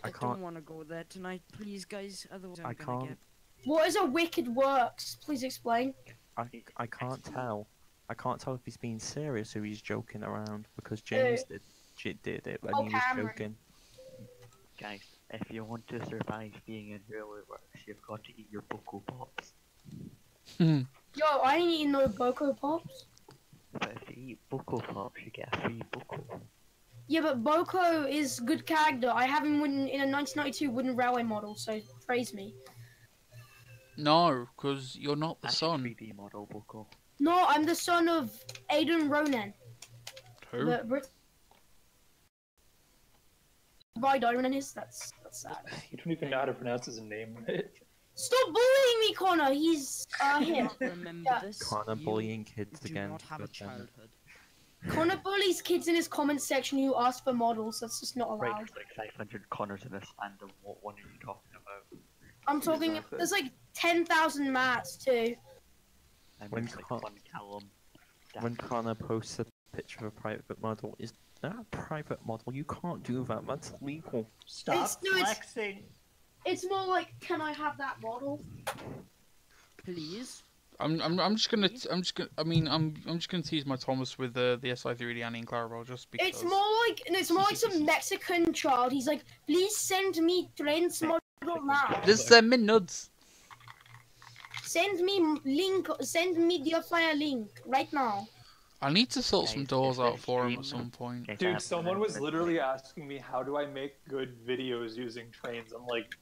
I I can't. don't want to go there tonight, please, guys. Otherwise, I'm I gonna can't. get. What is a wicked works? Please explain. I can't tell. I can't tell if he's being serious or he's joking around because James did it when he was Cameron. joking. Guys, if you want to survive being in Hulu Works, you've got to eat your Boko Pops. Yo, I ain't eating no Boko Pops. But if you eat Boko Pops, you get a free Boko. Yeah, but Boko is good character. I have him in a 1992 wooden railway model, so praise me. No, because you're not the That's son. 3D model Boko. No, I'm the son of Aiden Ronan. Who? The Brit. Right, Ronan is. That's sad. You don't even know how to pronounce his name, right? Stop bullying me, Connor. He's here. Remember Yeah. this? Connor You bullying kids do again. not have a God damn it. childhood. Connor bullies kids in his comment section who ask for models. That's just not Right, allowed. there's like 500 Connors in this fandom. What one are you talking about? I'm talking. Exactly. There's like 10,000 mats too. And When there's like Con- one Callum. When Connor posts a picture of a private model, is that a private model? You can't do that. That's illegal. Stop no, it's- flexing. It's more like, can I have that model? Please. I'm just gonna tease my Thomas with the SI3D Annie and Clarabel just because. It's more like some Mexican child. He's like, please send me trends model now. Just send me nuts. Send me the fire link right now. I need to sort some Guys, doors if out this for him at stream- some point. Guys, I Dude, have someone an was announcement. literally asking me how do I make good videos using trains. I'm like,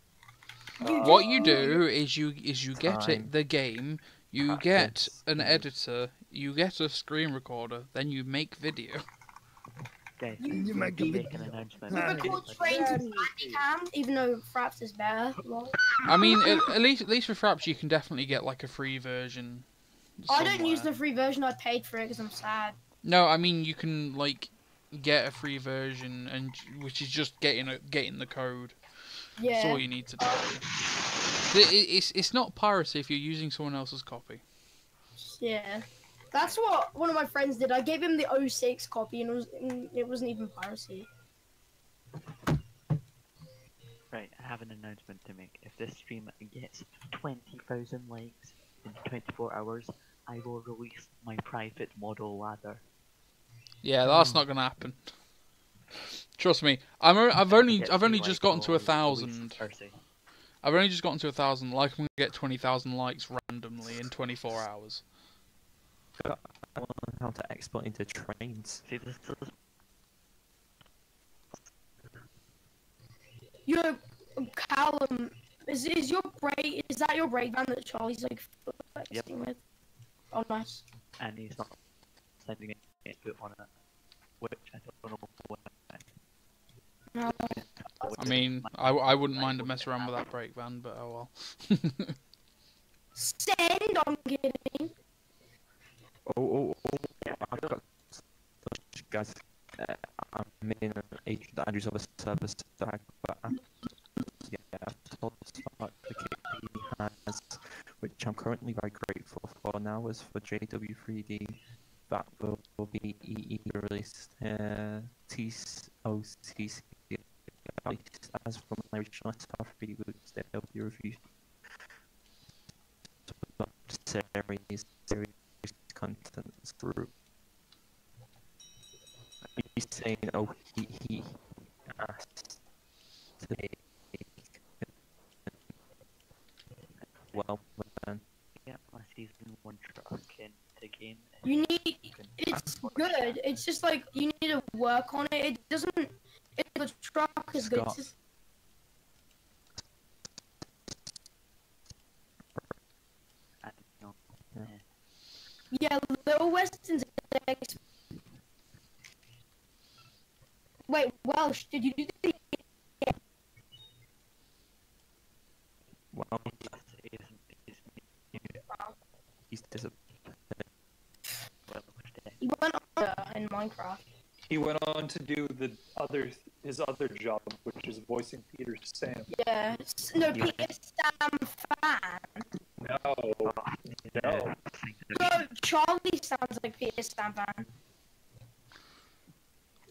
What you do is you get Time. the game, you get an editor, you get a screen recorder, then you make video. Guys, You make an announcement. You record trains with Handycam, even though Fraps is better. Lol. I mean, at least for Fraps, you can definitely get like a free version. I don't use somewhere. the free version. I paid for it because I'm sad. No, I mean you can like get a free version, and which is just getting the code. That's Yeah. all you need to do. It's not piracy if you're using someone else's copy. Yeah. That's what one of my friends did. I gave him the 06 copy, and it wasn't even piracy. Right, I have an announcement to make. If this stream gets 20,000 likes in 24 hours, I will release my private model ladder. Yeah, that's not gonna happen. Trust me. I've only just gotten to 1,000. I've only just gotten to 1,000. Like, I'm gonna get 20,000 likes randomly in 24 hours. I want to learn how to export into trains. See, this is... Yo, Callum, is that your break band that Charlie's like flexing with? Oh, nice. And he's not sending it on it, which I don't know what. No. I mean, I wouldn't mind to mess around with that brake van, but oh well. Send, I'm kidding. Oh, I've got guys. I'm in an agent Andrew's other service, but I've told about the kit he has, which I'm currently very grateful for now, is for JW3D. That will be EE released, TOCC, as from my original SR3 boots, they'll be reviewed. Series contents group. He's saying, oh, he asked to make well then. Yeah, my season 1 truck in the game. You need, it's good, it's just like, you need to work on it, it doesn't, the truck is good. Scott. Yeah, Little Weston's Wait, Welsh, did you do the... Well, he's disappointed. He went on in Minecraft. He went on to do his other job, which is voicing Peter Sam. Yeah, no, Peter Sam fan. No. No, Charlie sounds like Peter Sam fan.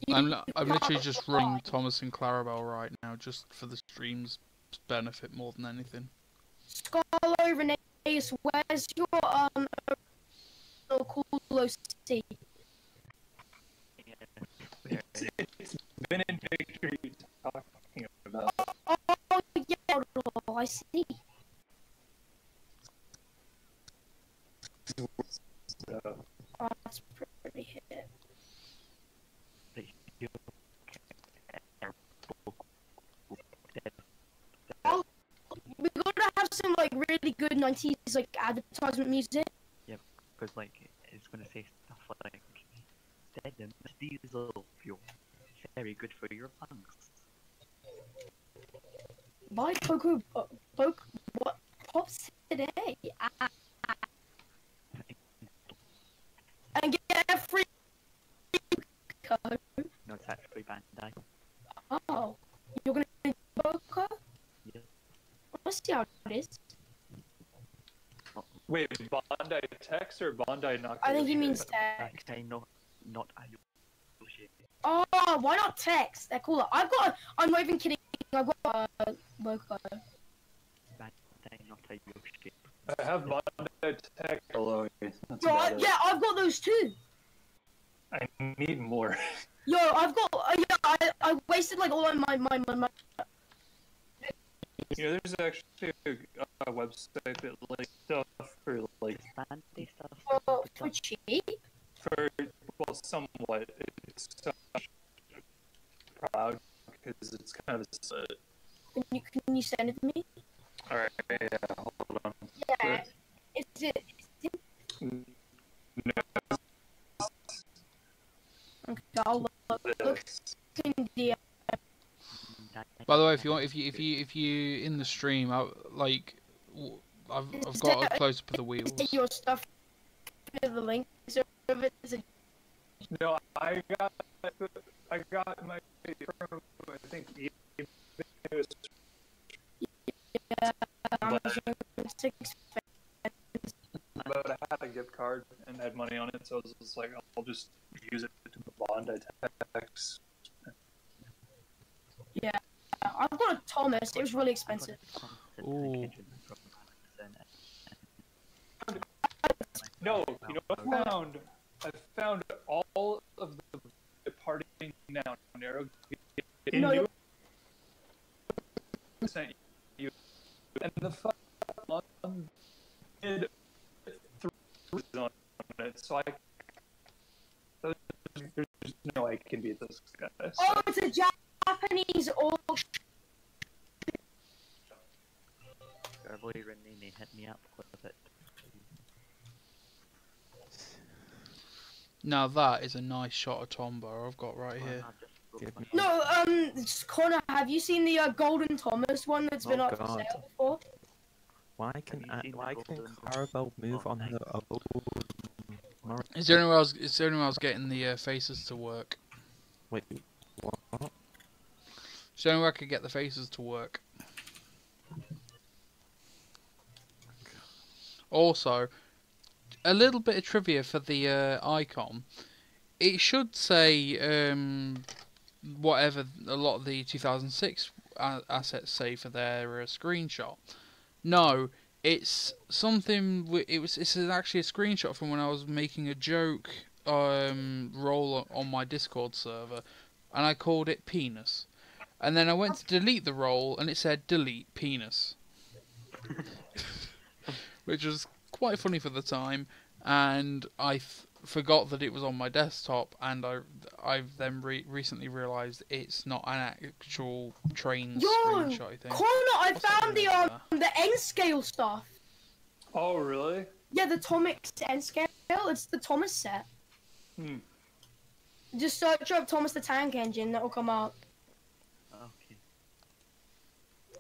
I'm literally just ringing Thomas and Clarabel right now, just for the stream's benefit more than anything. Scarlo Reneus, where's your cool OC? It's been in picture you talking about. Oh yeah, I see. Oh, that's pretty hit. Oh, we gotta have some like really good 90s like advertisement music. Yep, because like it's gonna say stuff like "Dead diesel fuel, very good for your lungs." Buy Poco what pops today? And get a free code. No, it's actually Bandai. Oh, you're gonna do Poco? Yeah. Let's see how it is. Wait, Bandai Tex or Bandai Nakayoshi? I think he means text. Okay, not Ayoshi. Oh, why not text? They're cooler. I'm not even kidding. I've got Poco. Bandai not Ayoshi. I have Bandai Tex. Hello. Right, yeah, I've got those too. I need more. Yo, I've got, I wasted like all of my. You know, there's actually a website that like stuff for like Bandai stuff. For cheap? For, well, somewhat. It's proud because it's kind of. Can you send it to me? All right, yeah, hold on. Yeah. Is it? No. Okay, I'll look in the. By the way, if you want, if you in the stream, I've got a close up of the wheels. Your stuff. The link. No, I got my from I think it was. Yeah, but I had a gift card and had money on it, so I was just like, I'll just use it to Bandai Tex. Yeah, I've got a Thomas. It was really expensive. Ooh. No, you know what I found? I found all of the departing now narrow. No, Sent you, and the one did three on it, so there's no way I can beat this guy. So. oh, it's a Japanese auction. Clarabel, you may hit me up with it. Now that is a nice shot of Tombow I've got right here. No, Connor, have you seen the Golden Thomas one that's been up for sale before? Why can Clarabel move on her own? It's the only way I was getting the faces to work. Wait, what? It's the only way I could get the faces to work. Also, a little bit of trivia for the icon. It should say whatever a lot of the 2006 assets say for their screenshot. No, it's something. It's actually a screenshot from when I was making a joke roll on my Discord server, and I called it penis. And then I went to delete the roll, and it said delete penis, which was quite funny for the time. And I forgot that it was on my desktop, and I've then recently realised it's not an actual train screenshot. I think. Connor, I found the N scale stuff. Oh really? Yeah, the Thomas N scale. It's the Thomas set. Just search up Thomas the Tank Engine. That'll come up. Okay.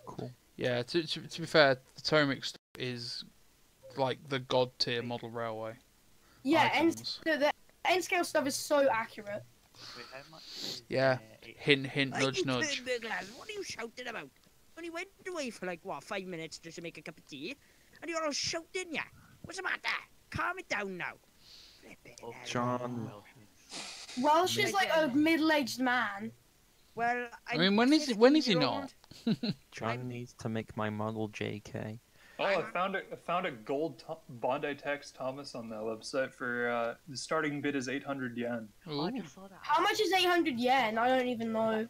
Cool. Yeah. To be fair, the Tomic stuff is like the god tier model railway. Yeah, and icons. the N scale stuff is so accurate. Wait, how much is, Yeah. Hint, hint, Hey, nudge, you nudge. burglars, what are you shouting about? Only went away for like, what, 5 minutes just to make a cup of tea? And you're all shouting, yeah? What's the matter? Calm it down now. John. Welsh is like a middle-aged man. Well, I mean, when is he not? John needs to make my model JK. Oh, I found a gold Bondi Tex Thomas on that website for the starting bid is 800 yen. Oh, I just saw that. How much is 800 yen? I don't even know.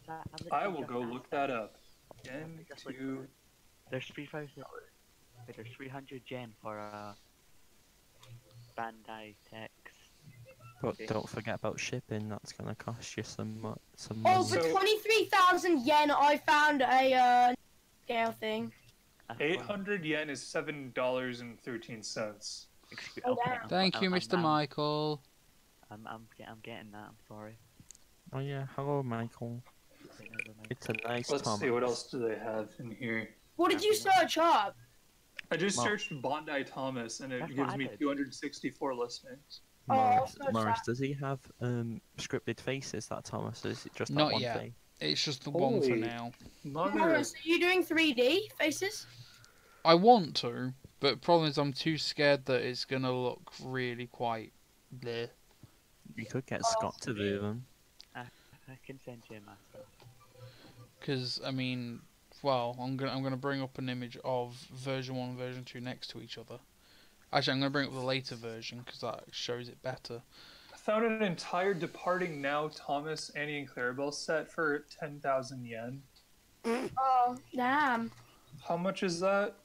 I will go look that up. Yen to... There's 3,000. Wait, there's 300 yen for Bandai Tex. But don't forget about shipping. That's gonna cost you some money. Oh, for 23,000 yen, I found a scale thing. 800 yen is $7.13. Oh, damn. Thank you, Mr. Michael. I'm getting that. I'm sorry. Oh yeah, hello Michael. It's a nice Let's Thomas. see, what else do they have in here? What did you search up? I just searched Bondi Thomas and it That's what gives I me did. 264 listings. Morris, does he have scripted faces, that Thomas? Or is it just that Not one yet. face? It's just the one for Holy now. Mother... So you doing 3D faces? I want to, but the problem is I'm too scared that it's gonna look really quite bleh. You could get Scott to do them. I can send you a master. Because I mean, well, I'm gonna bring up an image of version 1 and version 2 next to each other. Actually, I'm gonna bring up the later version because that shows it better. I found an entire Departing Now Thomas, Annie, and Clarabel set for 10,000 yen. Oh, damn. How much is that?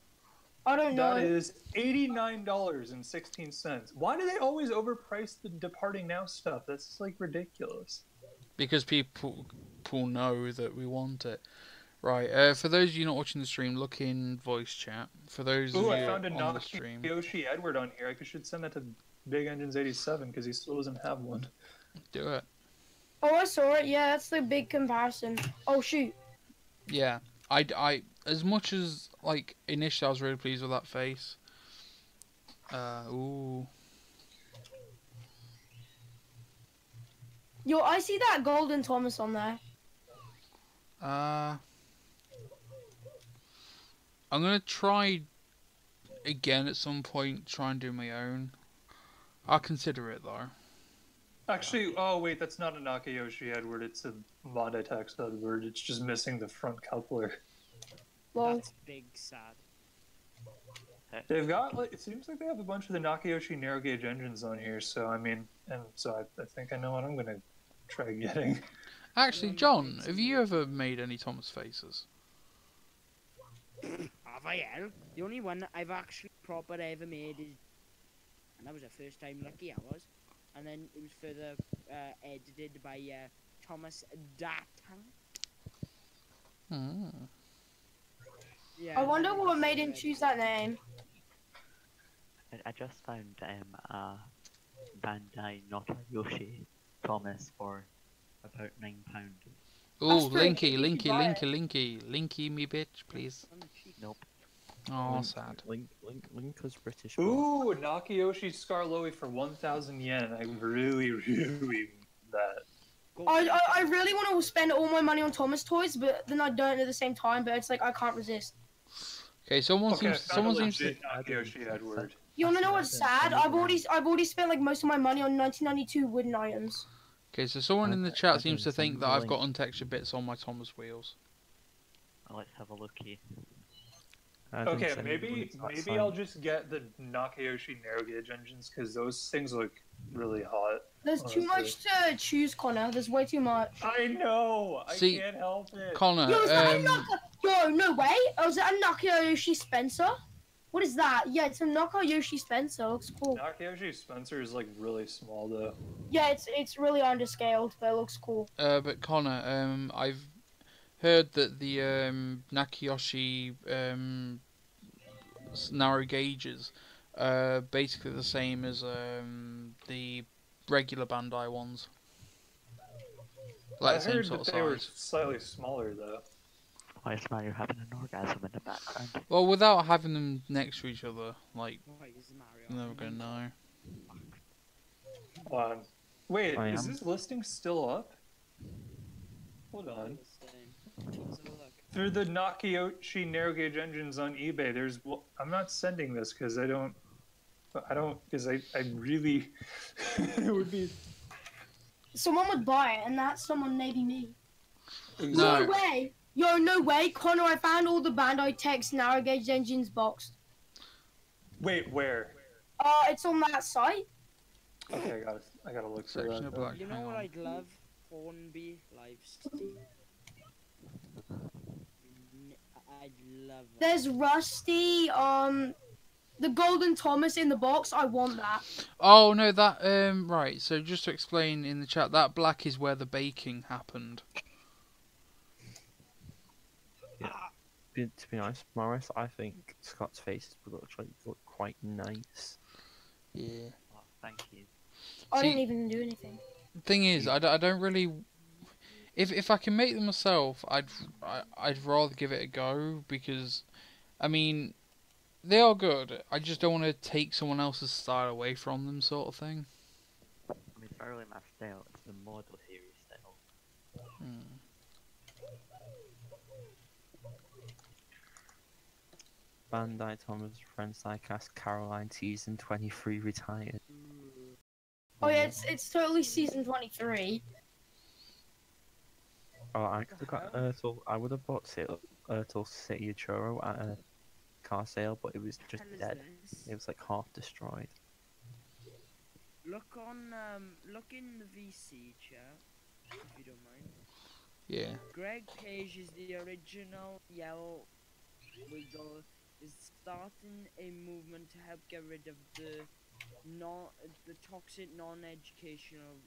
I don't know. That is $89.16. Why do they always overprice the Departing Now stuff? That's like ridiculous. Because people know that we want it. Right, for those of you not watching the stream, look in voice chat. For those of you I found a on the stream, Yoshi Edward on here. I should send that to Big Engines 87 because he still doesn't have one. do it. Oh, I saw it. Yeah, that's the big comparison. Oh, shoot. Yeah, I as much as like initially I was really pleased with that face. Ooh. Yo, I see that Golden Thomas on there. I'm gonna try again at some point. Try and do my own. I'll consider it though. Actually, oh wait, that's not a Nakayoshi Edward. It's a Bondi Tex Edward. It's just missing the front coupler. Well, That's big sad. They've got like it seems like they have a bunch of the Nakayoshi narrow gauge engines on here. So I mean, and so I think I know what I'm gonna try getting. Actually, John, have you ever made any Thomas faces? Have I, hell? The only one I've actually proper ever made is, and that was the first time lucky I was, and then it was further edited by Thomas Datan. Yeah, I wonder what made him choose that name. I just found a Bandai Nakayoshi Thomas for about £9. Oh, Linky, me bitch, please. Nope. Oh, sad. Link was British. Ooh, Nakayoshi Scarlowy for 1,000 yen. I really that. I really want to spend all my money on Thomas toys, but then I don't at the same time. But it's like I can't resist. Okay, someone seems to. Nakayoshi Edward. You wanna know what's sad? I've already spent like most of my money on 1992 wooden items. Okay, so someone in the chat seems to think that I've got untextured bits on my Thomas wheels. Let's have a look here. Okay, maybe I'll just get the Nakayoshi narrow gauge engines because those things look really hot. There's too much to choose, Connor. There's way too much. I know. I can't help it. Connor, Yo, is that Yo, no way. Oh, is that a Nakayoshi Spencer? What is that? Yeah, it's a Nakayoshi Spencer. Looks cool. Nakayoshi Spencer is like really small though. Yeah, it's really underscaled, but it looks cool. But Connor, I've heard that the Nakayoshi narrow gauges are basically the same as the regular Bandai ones. Like I the same heard sort that of they were size. slightly smaller though. Why smell you're having an orgasm in the background? Well, without having them next to each other, like, you're never gonna know. Hold on. Wait, is this listing still up? Hold on. Through the Nakayoshi narrow gauge engines on eBay, there's. I'm not sending this because I don't, because I really, it would be. Someone would buy it, and that someone may be me. No. No way! Yo, no way, Connor! I found all the Bandai Tex narrow gauge engines boxed. Wait, where? It's on that site. Okay, I gotta look for that. You know what I'd love? Hornby live stream. I'd love that. There's Rusty, the Golden Thomas in the box. I want that. Oh no, that right. So just to explain in the chat, that black is where the baking happened. To be honest, Morris, I think Scott's faces would look quite nice. Yeah. Oh, thank you. I didn't even do anything. The thing is, I don't really. If I can make them myself, I'd rather give it a go because, I mean, they are good. I just don't want to take someone else's style away from them, sort of thing. I mean, it's not really my style. It's the model series style. Bandai Thomas Friends Diecast Caroline season 23 retired. Oh yeah, it's totally season 23. Oh, I could have got Ertl. I would have bought Ertl City of Churro at a car sale, but it was just dead. It was like half destroyed. Look in the VC chat, if you don't mind. Yeah. Greg Page is the original Yellow Wiggle. Is starting a movement to help get rid of the toxic non-educational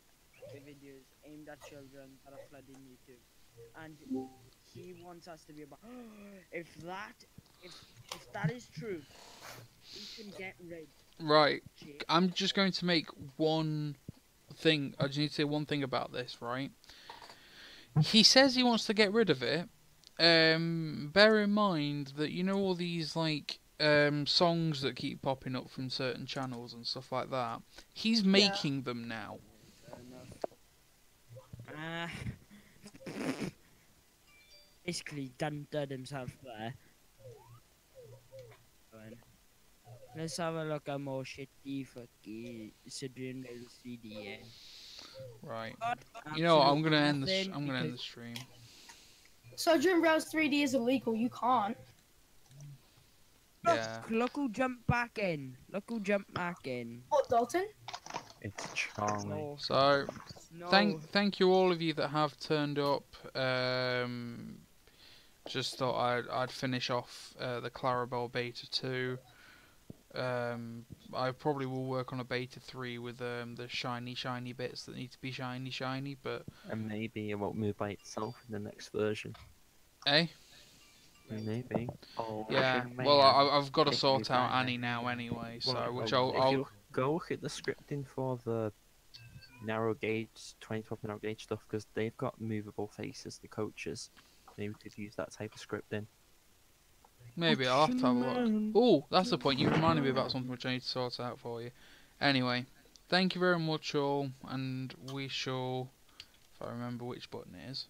videos aimed at children that are flooding YouTube, and he wants us to be about. If that is true, we can get rid. Right. I'm just going to make one thing. I just need to say one thing about this, right? He says he wants to get rid of it. Bear in mind that you know all these like songs that keep popping up from certain channels and stuff like that. He's making them now. Basically done himself there. Let's have a look at more shitty fucking Sidrian Rail CDN. Right. You know what, I'm gonna end the stream. So Dream Rails 3D is illegal. You can't. Yeah. Look who jumped back in. Look who jumped back in. What, Dalton? It's Charlie. No. So, No. thank you all of you that have turned up. Just thought I'd finish off the Clarabel Beta 2. I probably will work on a Beta 3 with the shiny bits that need to be shiny, but... And maybe it won't move by itself in the next version. Eh? Maybe. Oh, Yeah, well, I've got to sort out Annie now anyway, so which If I'll you go look at the scripting for the narrow gauge, 2012 narrow gauge stuff, because they've got movable faces, the coaches. Maybe we could use that type of scripting. maybe I'll have to have a look. Oh, that's the point. You reminded me about something which I need to sort out for you. Anyway, thank you very much all, and we shall, if I remember which button it is,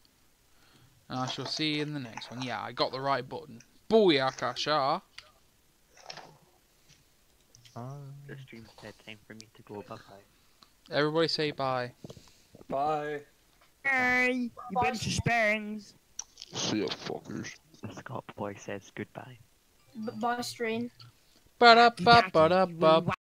and I shall see you in the next one. Yeah, I got the right button. Booyaka, Shah. The stream's dead. Time for me to go. Bye bye. Everybody say bye. Bye. Hey, you bunch of sparings. See ya, fuckers. The Scott boy says goodbye. Bye, stream. Ba-da-ba-ba-da-ba.